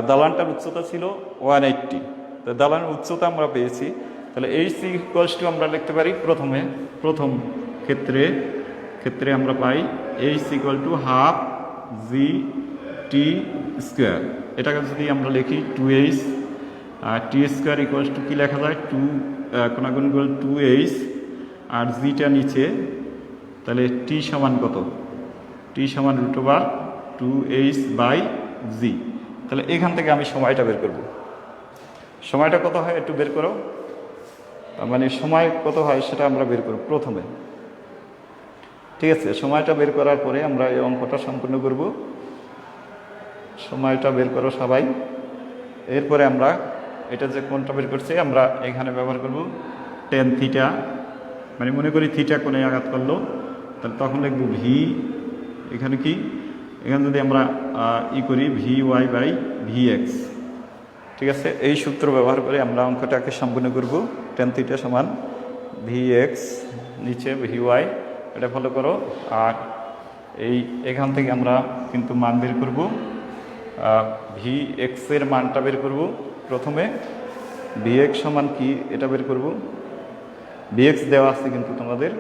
দালানটার উচ্চতা ছিল 180, তো দালানের উচ্চতা আমরা পেয়েছি। তাহলে এইচ ইকুয়ালস টু আমরা লিখতে পারি প্রথম ক্ষেত্রে আমরা পাই h equal to half g t square. এটাকে যদি আমরা লিখি 2h t square equals to কী লেখা যায়, 2 কোনাগুণ ইকুয়াল 2h, আর জিটা নিচে, তাহলে টি সমান কত, টি সমান √2h/g। তাহলে এখান থেকে আমি সময়টা বের করব। সময়টা কত হয় একটু বের করো, মানে সময় কত হয় সেটা আমরা বের করব প্রথমে। ঠিক আছে, সময়টা বের করার পরে আমরা এই অঙ্কটা সম্পূর্ণ করব। সময়টা বের করো সবাই। এরপরে আমরা এটা যে কোণটা বের করছি আমরা এখানে ব্যবহার করব tan থিটা, মানে মনে করি থিটা কোণে আঘাত করলো, তাহলে তখন লিখব ভি, এখানে কি, এখানে যদি আমরা করি VY/VX। ঠিক আছে, এই সূত্র ব্যবহার করে আমরা অঙ্কটাকে সম্পূর্ণ করব। tan থিটা সমান VX, নিচে VY, এটা ফলো করো। আর এখান থেকে আমরা কিন্তু মান বের করব, VX এর মানটা বের করব প্রথমে। VX সমান কি এটা বের করব, VX দেওয়া আছে কিন্তু তোমাদের।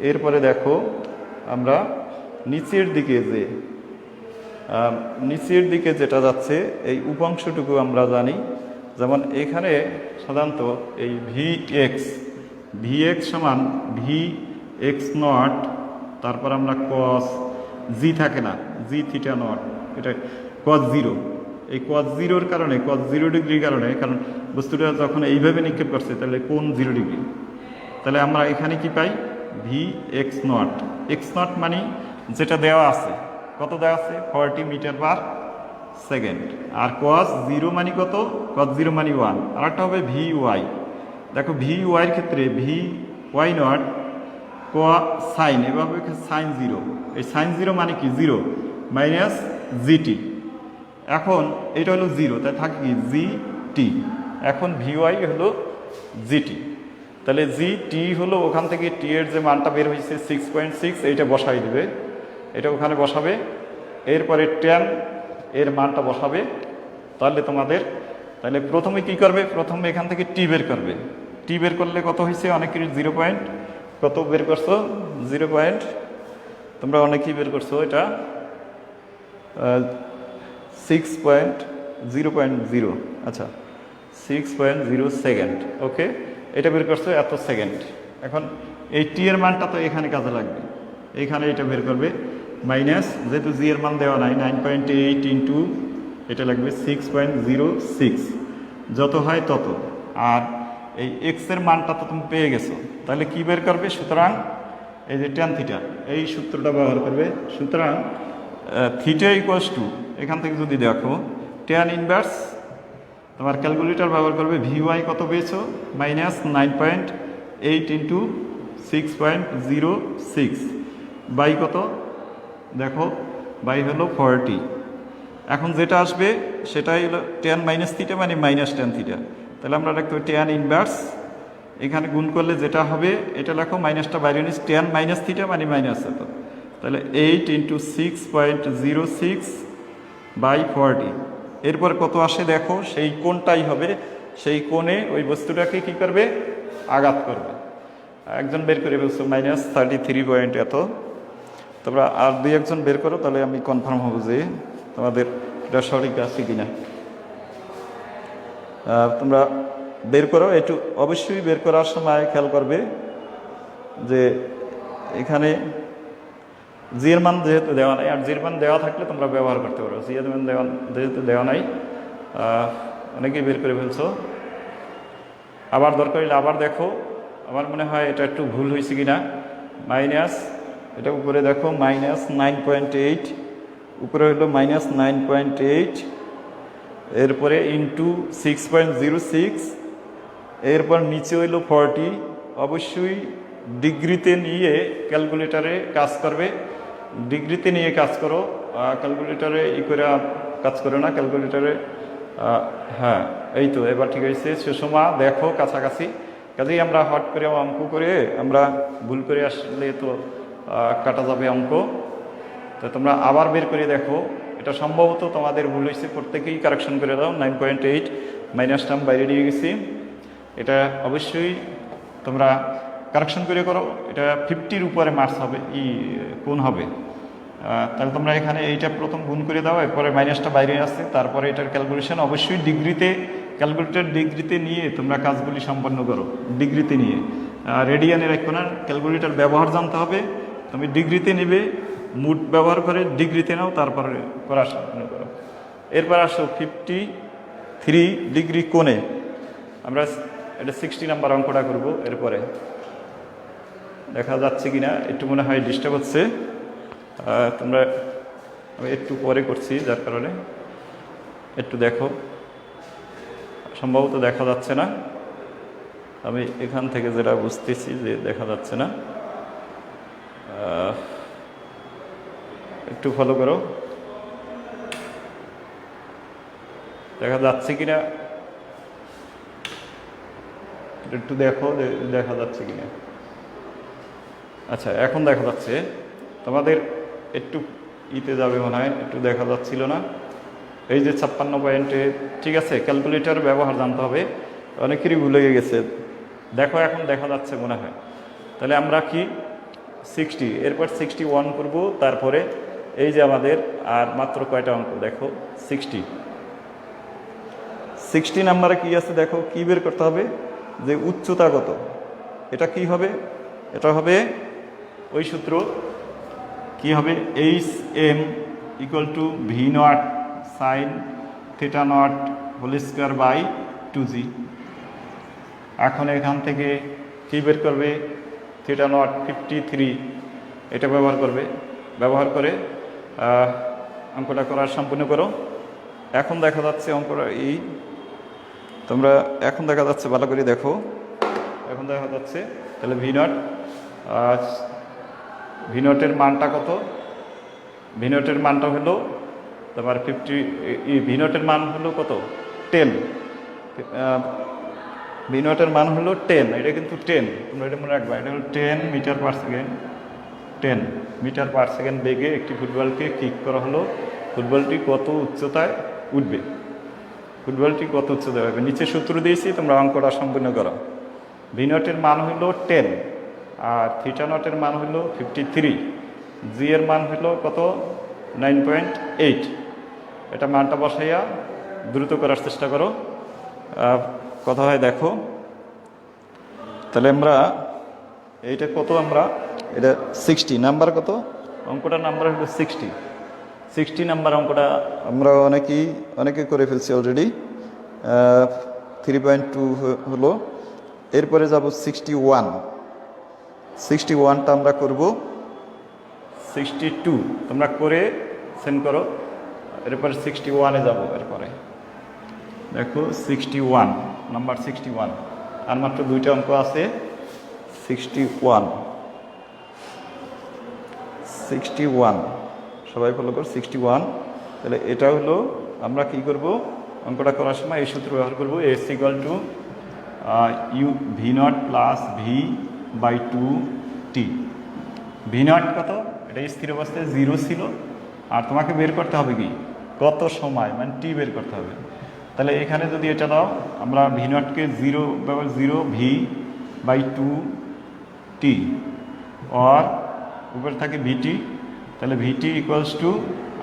এরপরে দেখো আমরা নিচের দিকে যেটা যাচ্ছে এই উপাংশটুকু আমরা জানি, যেমন এখানে সাধারণত এই VX সমান VX0, তারপর আমরা cos g থাকে না, g থিটা নট, এটা cos 0। এই cos 0-র কারণে, cos 0 ডিগ্রির কারণে, কারণ বস্তুটা যখন এইভাবে নিক্ষেপ করছে তাহলে কোণ 0 ডিগ্রি, তাহলে আমরা এখানে কি পাই VX0। x0 মানে যেটা দেওয়া আছে, কত দেওয়া আছে 40 মিটার/সেকেন্ড। আর cos 0 মানে কত, cos 0 মানে 1। আর একটা হবে VY। দেখো VY এর ক্ষেত্রে VY0 sin, এভাবে sin 0, এই sin 0 মানে কি 0 মাইনাস GT। এখন এটা হলো 0, তাই থাকে কি GT। এখন VY হলো GT, তাহলে GT হলো ওখান থেকে T এর যে মানটা বের হয়েছে 6.6, এইটা বসাই দেবে, এটা ওখানে বসাবে। এরপরে tan এর মানটা বসাবে। তাহলে প্রথমে কি করবে, প্রথমে এখান থেকে T বের করবে। T বের করলে কত হয়েছে, অনেকের 0 পয়েন্ট কত বের করছো, 0 পয়েন্ট, তোমরা অনেকেই বের করছো এটা 6.0.0, আচ্ছা 6.0 সেকেন্ড। ওকে, এটা বের করছো এত সেকেন্ড। এখন এই টি এর মানটা তো এখানে কাজে লাগবে, এইখানে এটা বের করবে মাইনাস, যেহেতু জি এর মান দেওয়া নাই 9.8 ইন্টু এটা লাগবে 6.06, যত হয় তত। আর এই এক্স এর মানটা তো তুমি পেয়ে গেছো, তাহলে কি বের করবে, সুতরাং এই যে tan থিটা, এই সূত্রটা ব্যবহার করবে। সুতরাং থিটা ইকুয়ালস টু, এখান থেকে যদি দেখো tan ইনভার্স, তোমার ক্যালকুলেটর ব্যবহার করবে, VY কত পেয়েছো মাইনাস 9.8 ইন্টু 6.06 বাই কত দেখো, বাই হলো 40। এখন যেটা আসবে সেটাই হলো tan মাইনাস থিটা মানে মাইনাস tan থিটা, তাহলে আমরা রাখতে হবে tan ইনভার্স এখানে গুণ করলে যেটা হবে এটা লেখো, মাইনাসটা বাইরে নিস, টেন মাইনাস থিটা মানে মাইনাস এত, তাহলে 8 × 6.06 বাই 40। এরপর কত আসে দেখো, সেই কোণটাই হবে, সেই কোণে ওই বস্তুটাকে কি করবে, আঘাত করবে। একজন বের করে বলছো -33 পয়েন্ট এত। তোমরা আর দুই একজন বের করো, তাহলে আমি কনফার্ম হব যে তোমাদের এটা সঠিক আছে কিনা। তোমরা বের করো, একটু অবশ্যই বের করার সময় খেয়াল করবে যে এখানে জি এর মান যেহেতু দেওয়া নাই, আর জির মান দেওয়া থাকলে তোমরা ব্যবহার করতে পারো। জি এর মান যেহেতু দেওয়া নাই, অনেকেই বের করে ফেলছো। আবার দরকার হলে আবার দেখো, আমার মনে হয় এটা একটু ভুল হয়েছে কিনা। মাইনাস, এটা উপরে দেখো -9.8, উপরে হলো -9.8, এরপরে ইন্টু 6.06, এরপর নিচে হইল 40। অবশ্যই ডিগ্রিতে নিয়ে ক্যালকুলেটারে কাজ করবে, ডিগ্রিতে নিয়ে কাজ করো, ক্যালকুলেটারে করে কাজ করো না ক্যালকুলেটারে। হ্যাঁ, এই তো এবার ঠিক হয়েছে। সুষমা দেখো কাছাকাছি, কাজেই আমরা হট করে অঙ্ক করে আমরা ভুল করে আসলে তো কাটা যাবে অঙ্ক। তো তোমরা আবার বের করে দেখো, এটা সম্ভবত তোমাদের ভুল হয়েছে, প্রত্যেকেই কারেকশন করে দাও। 9.8 মাইনাসটা আমি বাইরে নিয়ে গেছি, এটা অবশ্যই তোমরা কারেকশন করে করো। এটা 50-র উপরে মার্কস হবে, কোন হবে। তাহলে তোমরা এখানে এইটা প্রথম গুণ করে দাও, এরপরে মাইনাসটা বাইরে আসছে, তারপরে এটার ক্যালকুলেশন অবশ্যই ডিগ্রিতে, ক্যালকুলেটর ডিগ্রিতে নিয়ে তোমরা কাজগুলি সম্পন্ন করো, ডিগ্রিতে নিয়ে। রেডিয়ানে রাখো না, ক্যালকুলেটর ব্যবহার জানতে হবে। তুমি ডিগ্রিতে নেবে, মুড ব্যবহার করে ডিগ্রিতে নাও, তারপরে করা সম্পন্ন করো। এরপর আসো 53 ডিগ্রি কোণে, আমরা এটা 60 নাম্বার অঙ্কটা করব। এরপরে দেখা যাচ্ছে কিনা একটু মনে হয় ডিস্টার্ব হচ্ছে, তোমরা আমি একটু পরে করছি যার কারণে একটু দেখো, সম্ভবত দেখা যাচ্ছে না। আমি এখান থেকে যেটা বুঝতেছি যে দেখা যাচ্ছে না, একটু ফলো করো, দেখা যাচ্ছে কিনা একটু দেখো দেখা যাচ্ছে কিনা। আচ্ছা, এখন দেখা যাচ্ছে। তোমাদের একটু ইতে যাবে মনে হয়, একটু দেখা যাচ্ছিল না। এই যে 56 পয়েন্টে, ঠিক আছে, ক্যালকুলেটর ব্যবহার জানতে হবে, অনেকেরই ভুলে গেছে। দেখো এখন দেখা যাচ্ছে মনে হয়। তাহলে আমরা কি 60, এরপর 61 করব, তারপরে এই যে আমাদের আর মাত্র কয়টা অঙ্ক দেখো, 60 নাম্বারে কি আছে দেখো, কি বের করতে হবে, যে উচ্চতা কত। এটা কি হবে, এটা হবে ওই সূত্র, কি হবে, HM = V0 sin θ0 whole square by 2g। এখন এখান থেকে কি বের করবে, θ0 53, এটা ব্যবহার করবে, ব্যবহার করে অঙ্কটা করার সম্পূর্ণ করো। এখন দেখা যাচ্ছে অঙ্কটা তোমরা এখন দেখা যাচ্ছে, ভালো করে দেখো, এখন দেখা যাচ্ছে। তাহলে V0 মানটা কত, V0 মানটা হলো তোমার 50, V0 মান হলো কত, 10, V0 মান হলো 10, এটা কিন্তু 10, তোমরা এটা মনে রাখবা, এটা হলো 10 metre per second, 10 metre per second বেগে একটি ফুটবলকে কিক করা হলো। ফুটবলটি কত উচ্চতায় উঠবে, ফুটবলটি কত উচ্চতায় হবে, নিচে সূত্র দিয়েছি, তোমরা অঙ্কটা সম্পূর্ণ করো। V0 মান হলো 10, আর θ0 মান হলো 53, জি এর মান হলো কত, 9.8। এটা মানটা বসাইয়া দ্রুত করার চেষ্টা করো, কথা হয় দেখো। তাহলে আমরা এইটা কত, আমরা এটা 60 নাম্বার, কত অঙ্কটার নাম্বার হলো 60 নাম্বার অঙ্কটা আমরা অনেকে করে ফেলছি অলরেডি, 3.2 হলো। এরপরে যাব 61টা আমরা করব, 62 তোমরা করে সেন্ড করো। এরপরে 61-এ যাব। এরপরে দেখো 61 নাম্বার, 61 আর মাত্র দুইটা অঙ্ক আছে। 61 সবাই ফলো করো, 61। তাহলে এটা হলো, আমরা কি করব, অঙ্কটা করার সময় এই সূত্র ব্যবহার করব, S = U V naught plus V by two T. V naught কত, এটা স্থির অবস্থায় 0 ছিল, আর তোমাকে বের করতে হবে কি কত সময়, মানে টি বের করতে হবে। তাহলে এখানে যদি এটা দাও, আমরা ভি নটকে 0 ভি বাই টু টি, আর উপরে থাকে ভিটি। তাহলে ভিটি ইকুয়ালস টু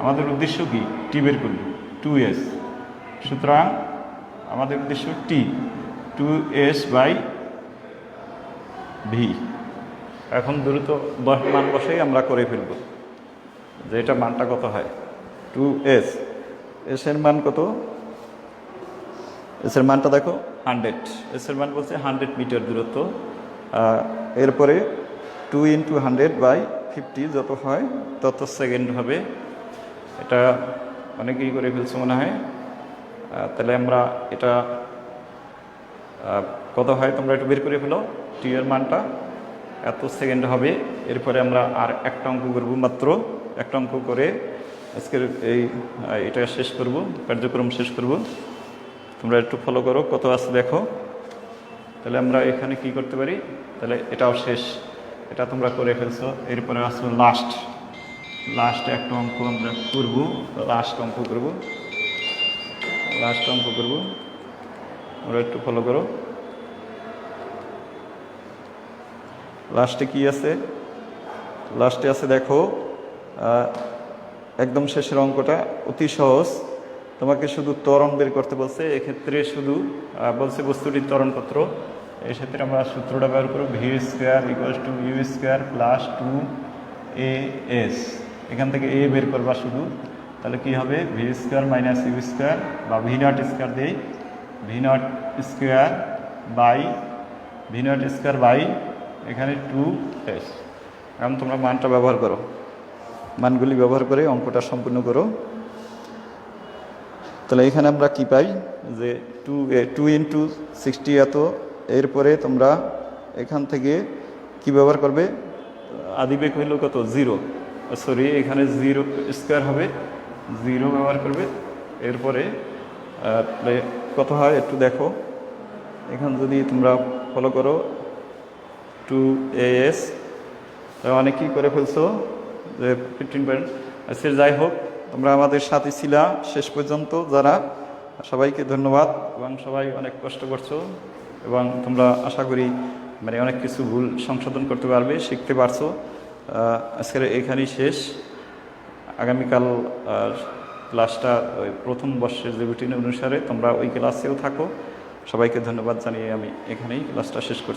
আমাদের উদ্দেশ্য কি টি বের করব 2s, সুতরাং আমাদের উদ্দেশ্য টি 2s বাই ভি। এখন দ্রুত মান বসেই আমরা করে ফেলব যে এটা মানটা কত হয়। 2s, এস এর মান কত, এস এর মানটা দেখো 100, এস এর মান বলছে 100 মিটার দূরত্ব। এরপরে 2 × 100/50 যত হয় তত সেকেন্ড হবে। এটা অনেকেই করে ফেলছে মনে হয়। তাহলে আমরা এটা কত হয় তোমরা একটু বের করে ফেলো, টি এর মানটা এত সেকেন্ড হবে। এরপরে আমরা আর একটা অঙ্ক করব, মাত্র একটা অঙ্ক করে আজকের এটা শেষ করব, কার্যক্রম শেষ করব। তোমরা একটু ফলো করো কত আছে দেখো। তাহলে আমরা এখানে কি করতে পারি, তাহলে এটাও শেষ, এটা তোমরা করে ফেলছো। এরপরে আসলো লাস্ট একটা অঙ্ক আমরা করব, লাস্ট অঙ্ক করব। তোমরা একটু ফলো করো। লাস্টে কি আছে, লাস্টে আছে দেখো একদম শেষের অঙ্কটা অতি সহজ। তোমাকে শুধু ত্বরণ বের করতে বলছে, এক্ষেত্রে শুধু বলছে বস্তুটির ত্বরণপত্র। এই ক্ষেত্রে আমরা সূত্রটা ব্যবহার করব, V square equals to U square plus 2as। এখান থেকে এ বের করবা শুধু, তাহলে কি হবে V square minus U square, বা ভি নট স্কোয়ার দিই, ভি নট স্কোয়ার বাই এখানে 2s। এখন তোমরা মানটা ব্যবহার করো, মানগুলি ব্যবহার করে অঙ্কটা সম্পূর্ণ করো। তাহলে এখানে আমরা কি পাই যে 2 × 60 এত। এরপরে তোমরা এখান থেকে কি ব্যবহার করবে, আদিবেগ হইল কত 0, সরি এখানে 0 স্কোয়ার হবে, 0 ব্যবহার করবে। এরপরে কত হয় একটু দেখো, এখান যদি তোমরা ফলো করো 2as, অনেকেই করে ফেলছো যে 15 আচ্ছা যাই হোক, তোমরা আমাদের সাথে ছিলা শেষ পর্যন্ত যারা, সবাইকে ধন্যবাদ। এবং সবাই অনেক কষ্ট করছো, এবং তোমরা আশা করি মানে অনেক কিছু ভুল সংশোধন করতে পারবে, শিখতে পারছো। আজকের এখানেই শেষ। আগামীকাল ক্লাসটা ওই প্রথম বর্ষের যে রুটিন অনুসারে তোমরা ওই ক্লাসেও থাকো। সবাইকে ধন্যবাদ জানিয়ে আমি এখানেই ক্লাসটা শেষ করছি।